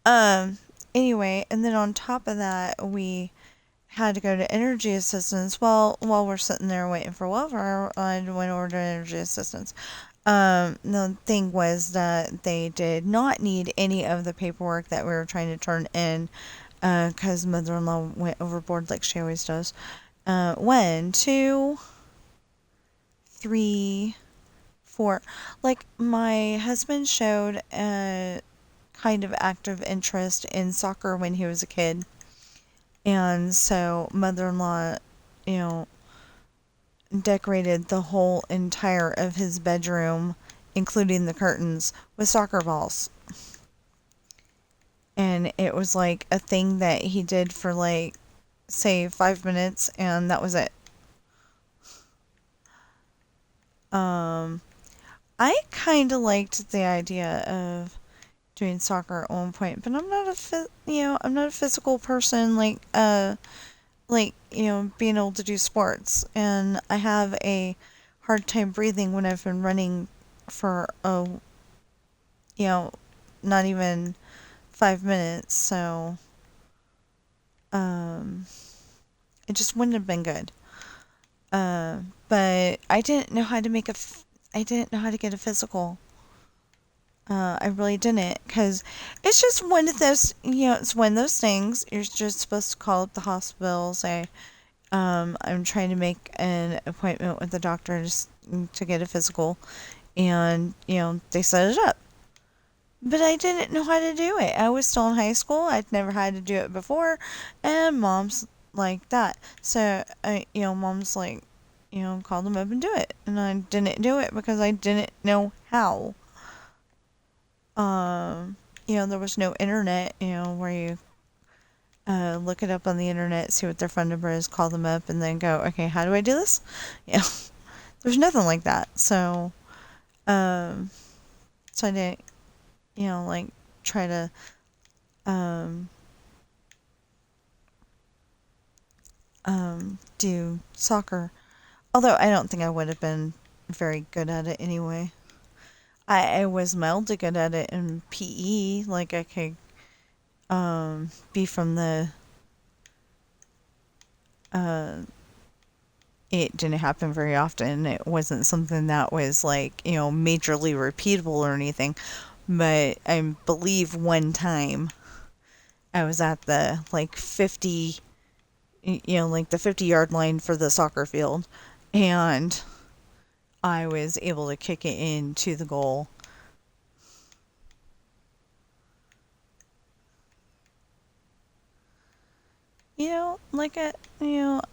Um, anyway, and then on top of that, we had to go to energy assistance. Well, while we're sitting there waiting for welfare, I went over to energy assistance. The thing was that they did not need any of the paperwork that we were trying to turn in, because mother-in-law went overboard like she always does. 1, 2, 3, 4. Like, my husband showed a kind of active interest in soccer when he was a kid. And so mother-in-law, you know, decorated the whole entire of his bedroom, including the curtains, with soccer balls. And it was like a thing that he did for like, say, 5 minutes, and that was it. Um, I kind of liked the idea of doing soccer at one point, but I'm not I'm not a physical person being able to do sports, and I have a hard time breathing when I've been running for you know, not even 5 minutes, so um, it just wouldn't have been good. But I didn't know how to I didn't know how to get a physical. I really didn't, because it's just one of those, it's one of those things. You're just supposed to call up the hospital, say, I'm trying to make an appointment with the doctor to get a physical, and, they set it up. But I didn't know how to do it. I was still in high school. I'd never had to do it before, and mom's like that. So, mom's like, call them up and do it. And I didn't do it because I didn't know how. There was no internet, where you look it up on the internet, see what their phone number is, call them up, and then go, okay, how do I do this? Yeah, there's nothing like that. Um, so I didn't, like try to, um, do soccer. Although I don't think I would have been very good at it anyway. I was mildly good at it in PE. Like I could, be from uh, it didn't happen very often. It wasn't something that was like, majorly repeatable or anything. But I believe one time I was at the like 50, like the 50-yard line for the soccer field, and I was able to kick it into the goal.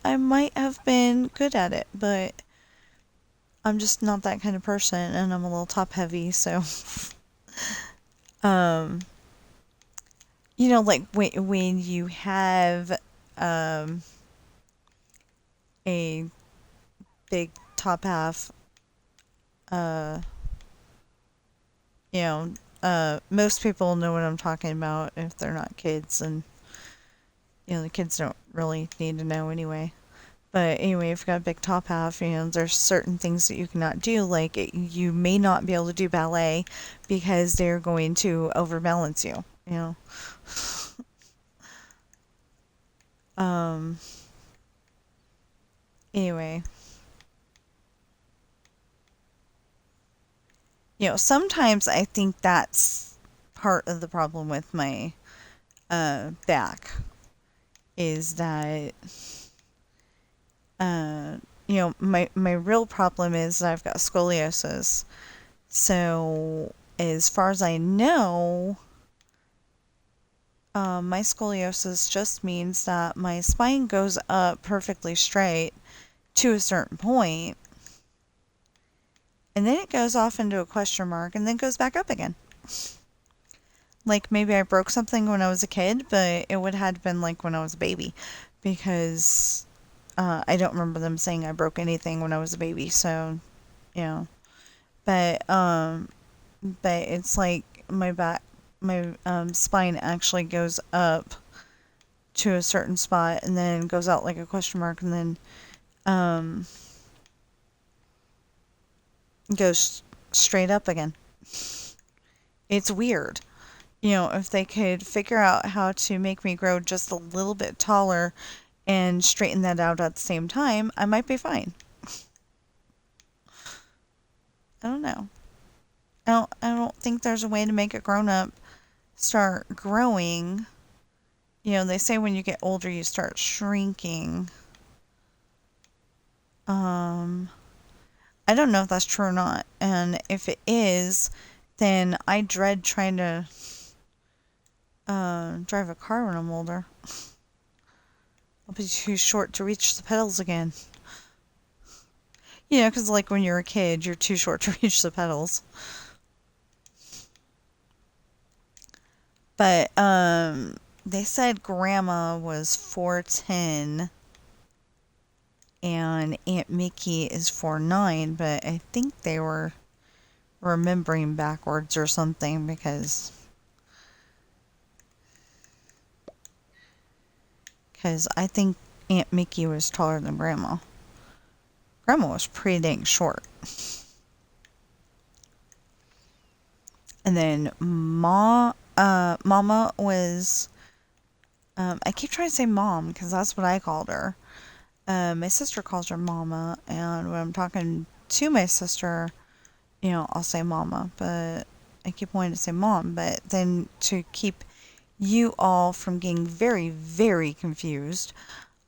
I might have been good at it, but I'm just not that kind of person, and I'm a little top heavy, so um like when you have um a big top half, uh you know most people know what I'm talking about if they're not kids, and the kids don't really need to know anyway. But anyway, if you've got a big top half, there's certain things that you cannot do. Like you may not be able to do ballet because they're going to overbalance you. Um. Anyway, sometimes I think that's part of the problem with my back is that my real problem is that I've got scoliosis. So as far as I know, my scoliosis just means that my spine goes up perfectly straight to a certain point, and then it goes off into a question mark and then goes back up again. Like maybe I broke something when I was a kid, but it would have been like when I was a baby, because I don't remember them saying I broke anything when I was a baby. So, you know, but it's like my spine actually goes up to a certain spot and then goes out like a question mark, and then um, goes straight up again. It's weird. If they could figure out how to make me grow just a little bit taller and straighten that out at the same time, I might be fine. I don't know. I don't think there's a way to make a grown up start growing. They say when you get older you start shrinking. Um I don't know if that's true or not. And if it is, then I dread trying to drive a car when I'm older. I'll be too short to reach the pedals again. Because like when you're a kid, you're too short to reach the pedals. But they said Grandma was 4'10" and Aunt Mickey is 4'9", but I think they were remembering backwards or something because I think Aunt Mickey was taller than Grandma. Grandma was pretty dang short. And then Mama was, I keep trying to say Mom because that's what I called her. My sister calls her Mama, and when I'm talking to my sister, I'll say Mama, but I keep wanting to say Mom. But then to keep you all from getting very, very confused,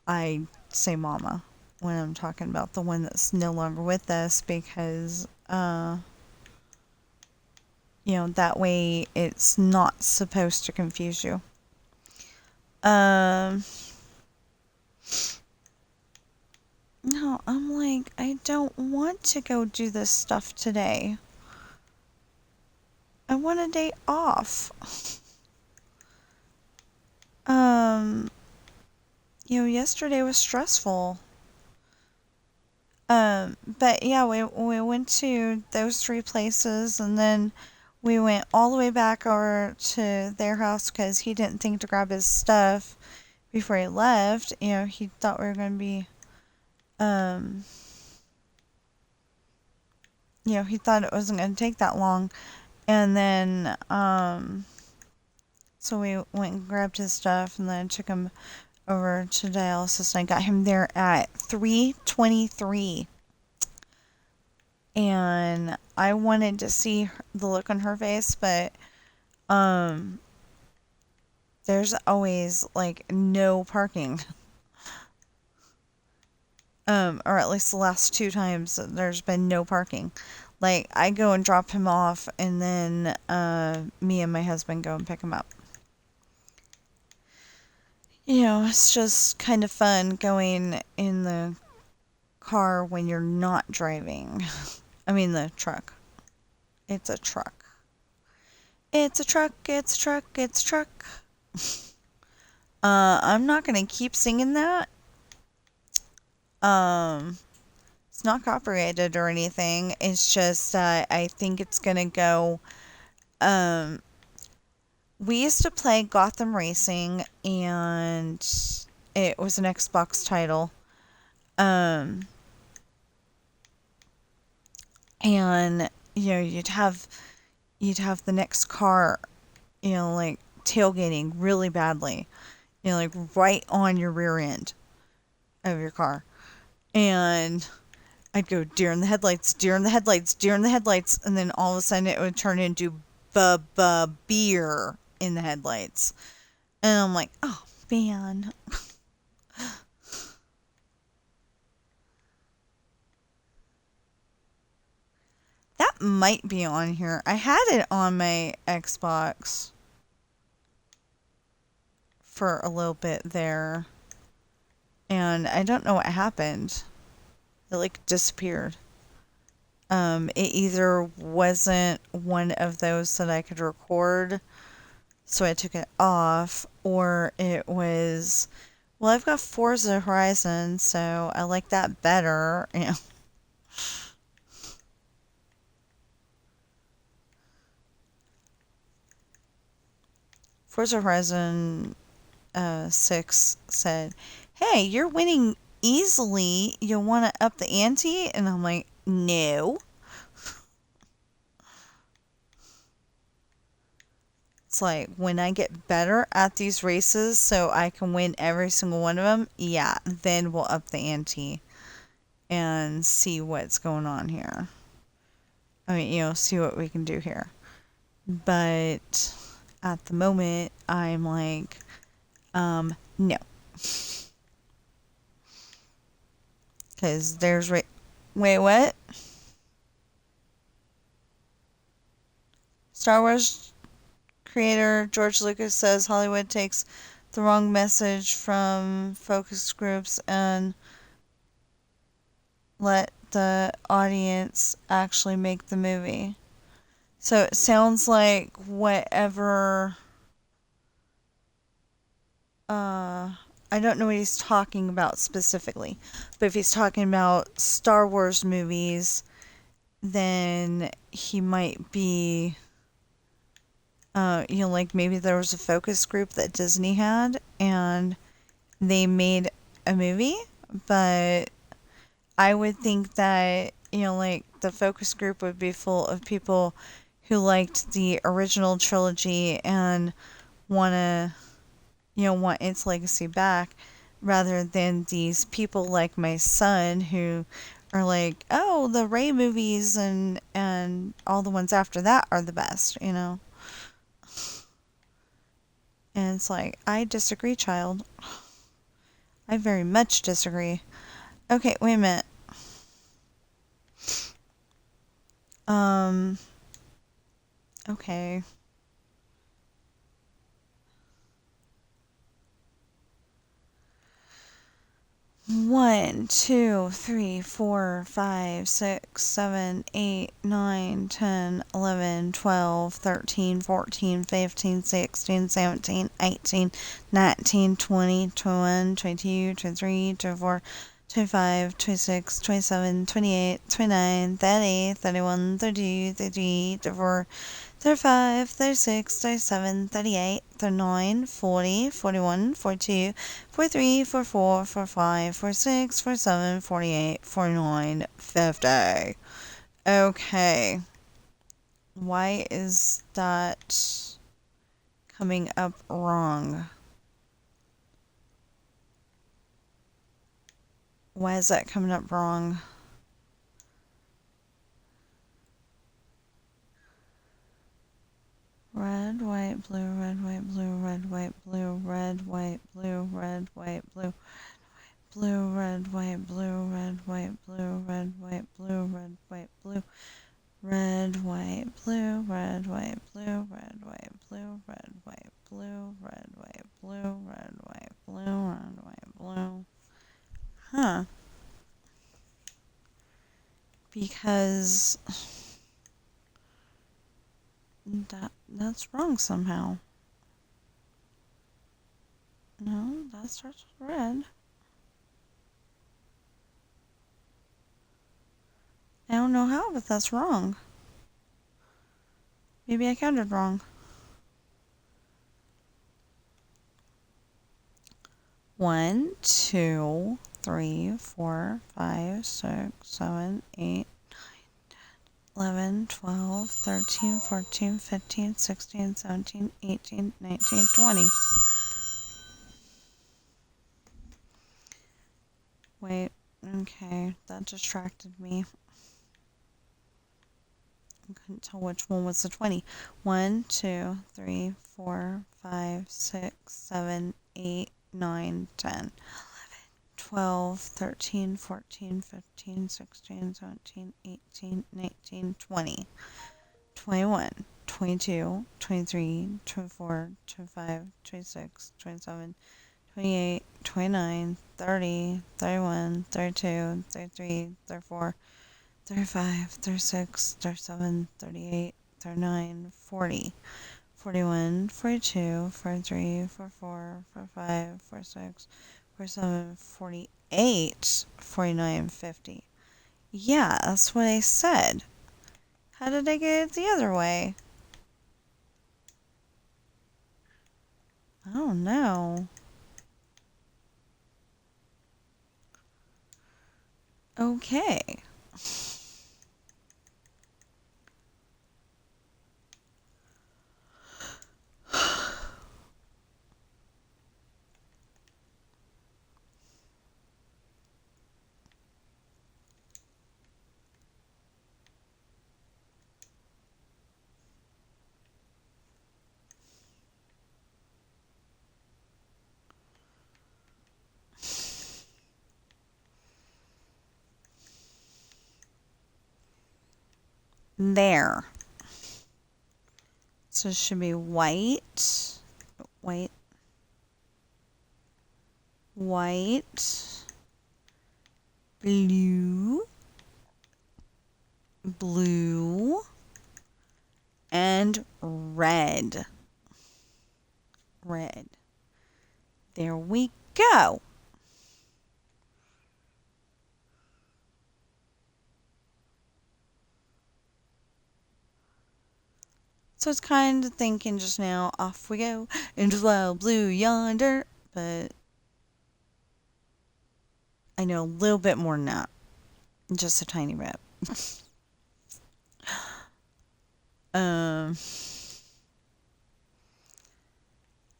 I say Mama when I'm talking about the one that's no longer with us because, that way it's not supposed to confuse you. Um, no, I'm like, I don't want to go do this stuff today. I want a day off. Um, yesterday was stressful. But yeah, we went to those three places and then we went all the way back over to their house because he didn't think to grab his stuff before he left. He thought we were going to be, um, he thought it wasn't going to take that long. And then, so we went and grabbed his stuff and then took him over to dialysis and I got him there at 3:23. And I wanted to see the look on her face, but um there's always like no parking. Or at least the last two times there's been no parking. Like I go and drop him off and then me and my husband go and pick him up. It's just kind of fun going in the car when you're not driving. I mean the truck. It's a truck. It's a truck, it's a truck, it's a truck. I'm not gonna keep singing that. It's not copyrighted or anything. It's just I think it's gonna go. Um, we used to play Gotham Racing, and it was an Xbox title. Um, and you'd have the next car, like tailgating really badly, like right on your rear end of your car, and I'd go deer in the headlights, deer in the headlights, deer in the headlights, and then all of a sudden it would turn into beer in the headlights. And I'm like, oh man. That might be on here. I had it on my Xbox for a little bit there. And I don't know what happened. It like disappeared. It either wasn't one of those that I could record, so I took it off, or it was, well, I've got Forza Horizon, so I like that better. Forza Horizon 6 said, hey, you're winning easily. You want to up the ante? And I'm like, no. It's like when I get better at these races so I can win every single one of them, yeah, then we'll up the ante and see what's going on here. I mean, see what we can do here. But at the moment, I'm like, no. Because wait, what? Star Wars creator George Lucas says Hollywood takes the wrong message from focus groups and let the audience actually make the movie. So it sounds like whatever. I don't know what he's talking about specifically, but if he's talking about Star Wars movies, then he might be, like maybe there was a focus group that Disney had and they made a movie, but I would think that, like the focus group would be full of people who liked the original trilogy and want to, want its legacy back rather than these people like my son who are like, oh, the Ray movies and all the ones after that are the best. And it's like, I disagree, child. I very much disagree. Okay, wait a minute. Um, okay. 1, 2, 3, 4, 5, 6, 7, 8, 9, 10, 11, 12, 13, 14, 15, 16, 17, 18, 19, 20, 21, 22, 23, 24, 25, 26, 27, 28, 29, 30, 31, 32, 33, 34, 35, 36, 37, 38, 39, 40, 41, 42, 43, 44, 45, 46, 47, 48, 49, 50. Okay. Why is that coming up wrong? Why is that coming up wrong? Red, white, blue, red, white, blue, red, white, blue, red, white, blue, red, white, blue, blue, red, white, blue, red, white, blue, red, white, blue, red, white, blue, red, white, blue, red, white, blue, red, white, blue, red, white, blue, red, white, blue, red, white, blue, red, white, blue. Huh. Because that's wrong somehow. No, that starts with red. I don't know how, but that's wrong. Maybe I counted wrong. 1, 2, 3, 4, 5, 6, 7, 8, 11, 12, 13, 14, 15, 16, 17, 18, 19, 20. Wait, okay, that distracted me. I couldn't tell which one was the 20. 1, 2, 3, 4, 5, 6, 7, 8, 9, 10, 12, 13, 14, 15, 16, 17, 18, 19, 20. 21, 22, 23, 24, 25, 26, 27, 28, 29, 30, 31, 32, 33, 34, 35, 36, 37, 38, 39, 40, 41, 42, 43, 44, 45, 46, 47, 48, 49, 50. Yeah, that's what I said. How did I get it the other way? I don't know. Okay. There. So it should be white, white, white, blue, blue, and red. Red. There we go. So it's kind of thinking just now, off we go into the wild blue yonder. But I know a little bit more than that. Just a tiny bit. um.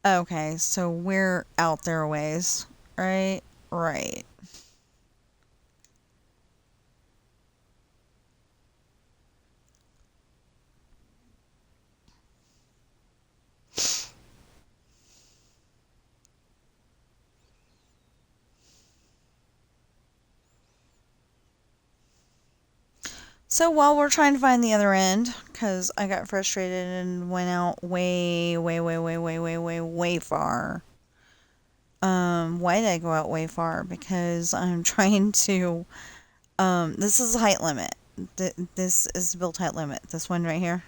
Okay, so we're out there a ways, right? Right. So while we're trying to find the other end, because I got frustrated and went out way, way, way, way, way, way, way, way far. Why did I go out way far? Because I'm trying to. This is the height limit. This is the build height limit. This one right here.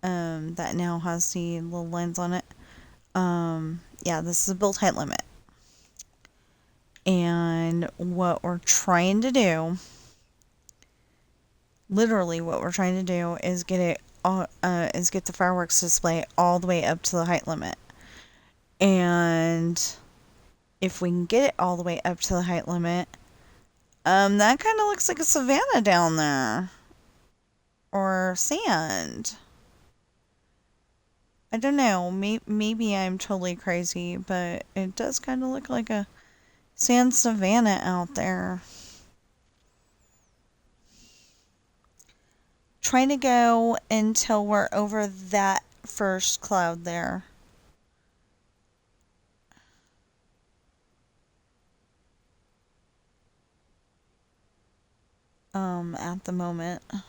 That now has the little lines on it. Yeah, this is the build height limit. And what we're trying to do, literally what we're trying to do, is get the fireworks display all the way up to the height limit. And if we can get it all the way up to the height limit, that kind of looks like a savanna down there. Or sand. I don't know. Maybe I'm totally crazy, but it does kind of look like a sand savanna out there. Trying to go until we're over that first cloud there. At the moment. I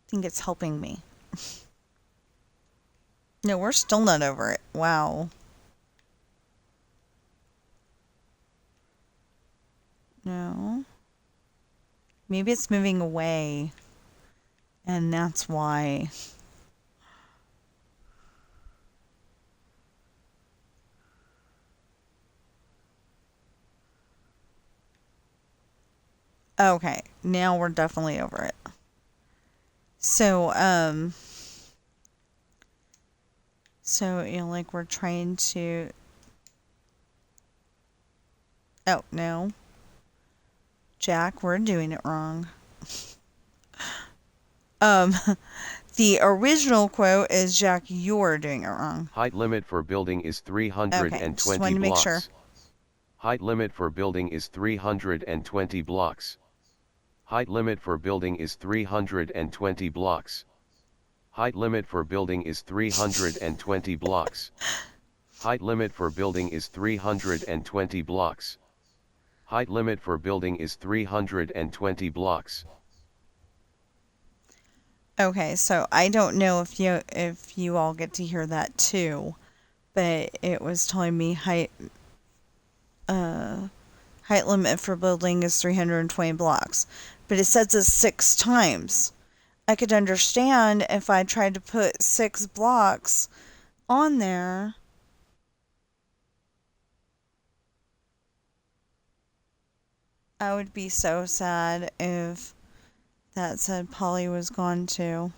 think it's helping me. No, we're still not over it. Wow. No. Maybe it's moving away. And that's why. Okay, now we're definitely over it. So, like we're trying to. Oh, no. Jack, we're doing it wrong. The original quote is, Jack, you're doing it wrong. Height limit for building is Okay, 320 just wanted to make sure. blocks. Height limit for building is 320 blocks. Height limit for building is 320 blocks. Height limit for building is 320 blocks. Height limit for building is 320 blocks. Height limit for building is 320 blocks. Okay, so I don't know if you all get to hear that too, but it was telling me height limit for building is 320 blocks, but it says it 6 times. I could understand if I tried to put 6 blocks on there. I would be so sad if that said Polly was gone too.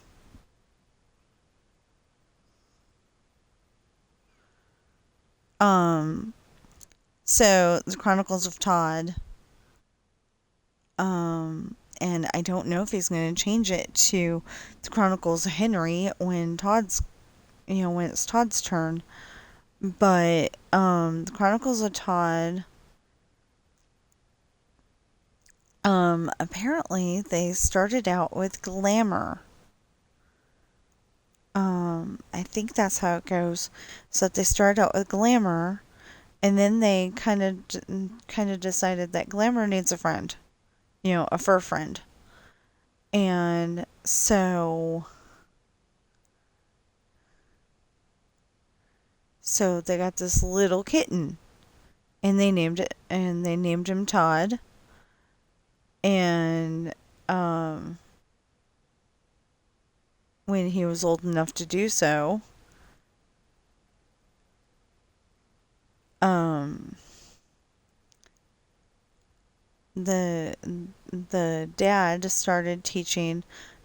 So the Chronicles of Todd. And I don't know if he's going to change it to the Chronicles of Henry when when it's Todd's turn. But the Chronicles of Todd, apparently they started out with glamour. I think that's how it goes. So they started out with glamour, and then they kind of decided that glamour needs a friend, a fur friend. And so they got this little kitten, and they named him Todd. And when he was old enough to do so, um, the the dad started teaching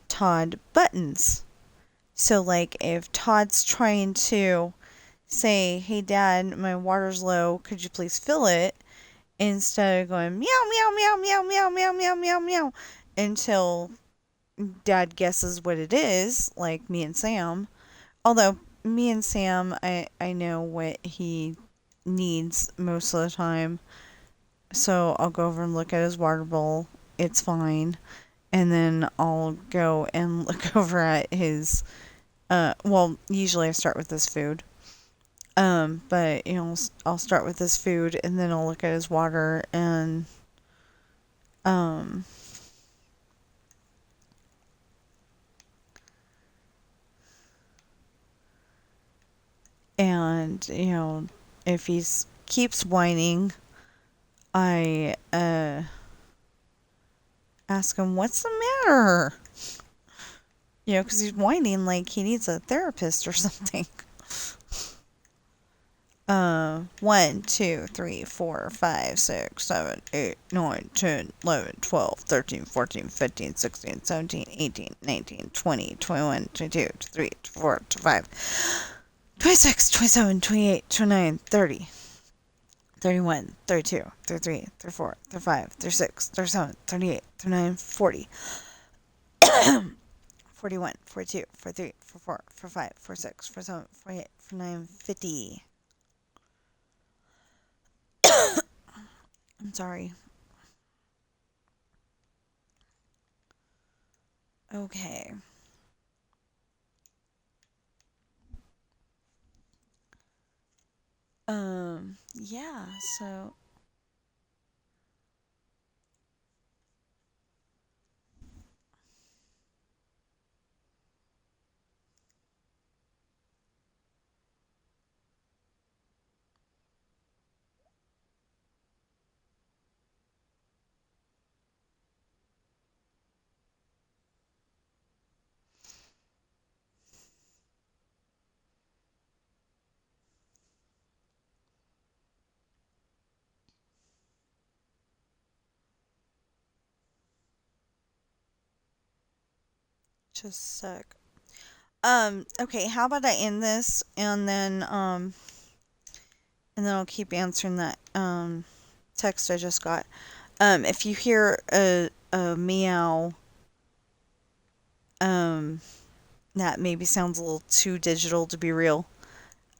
Todd buttons. So like if Todd's trying to say, "Hey Dad, my water's low, could you please fill it?" instead of going meow meow meow meow meow meow meow meow meow until Dad guesses what it is, like me and Sam. Although me and Sam, I know what he needs most of the time. So I'll go over and look at his water bowl. It's fine. And then I'll go and look over at his well, usually I start with his food. But I'll start with his food and then I'll look at his water um and if he keeps whining, I ask him what's the matter. Because he's whining like he needs a therapist or something. 1, 2, 3, 4, 5, 6, 7, 8, 9, 10, 11, 12, 13, 14, 15, 16, 17, 18, 19, 20, 21, 22, 23, 24, 25, 26, 27, 28, 29, 30, 31, 32, 33, 34, 35, 36, 37, 38, 39, 40. 41, 42, 43, 44, 45, 46, 47, 48, 49, 50. I'm sorry. Okay. Yeah, so just a sec. Okay, how about I end this and then I'll keep answering that text I just got. If you hear a meow that maybe sounds a little too digital to be real.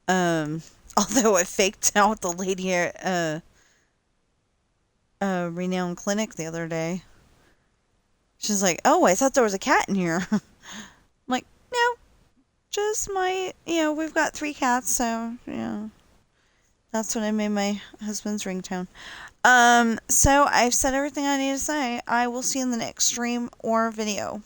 Although I faked out the lady at Renowned Clinic the other day. She's like, "Oh, I thought there was a cat in here." I'm like, "No, just we've got 3 cats, so, that's what I made my husband's ringtone." So I've said everything I need to say. I will see you in the next stream or video.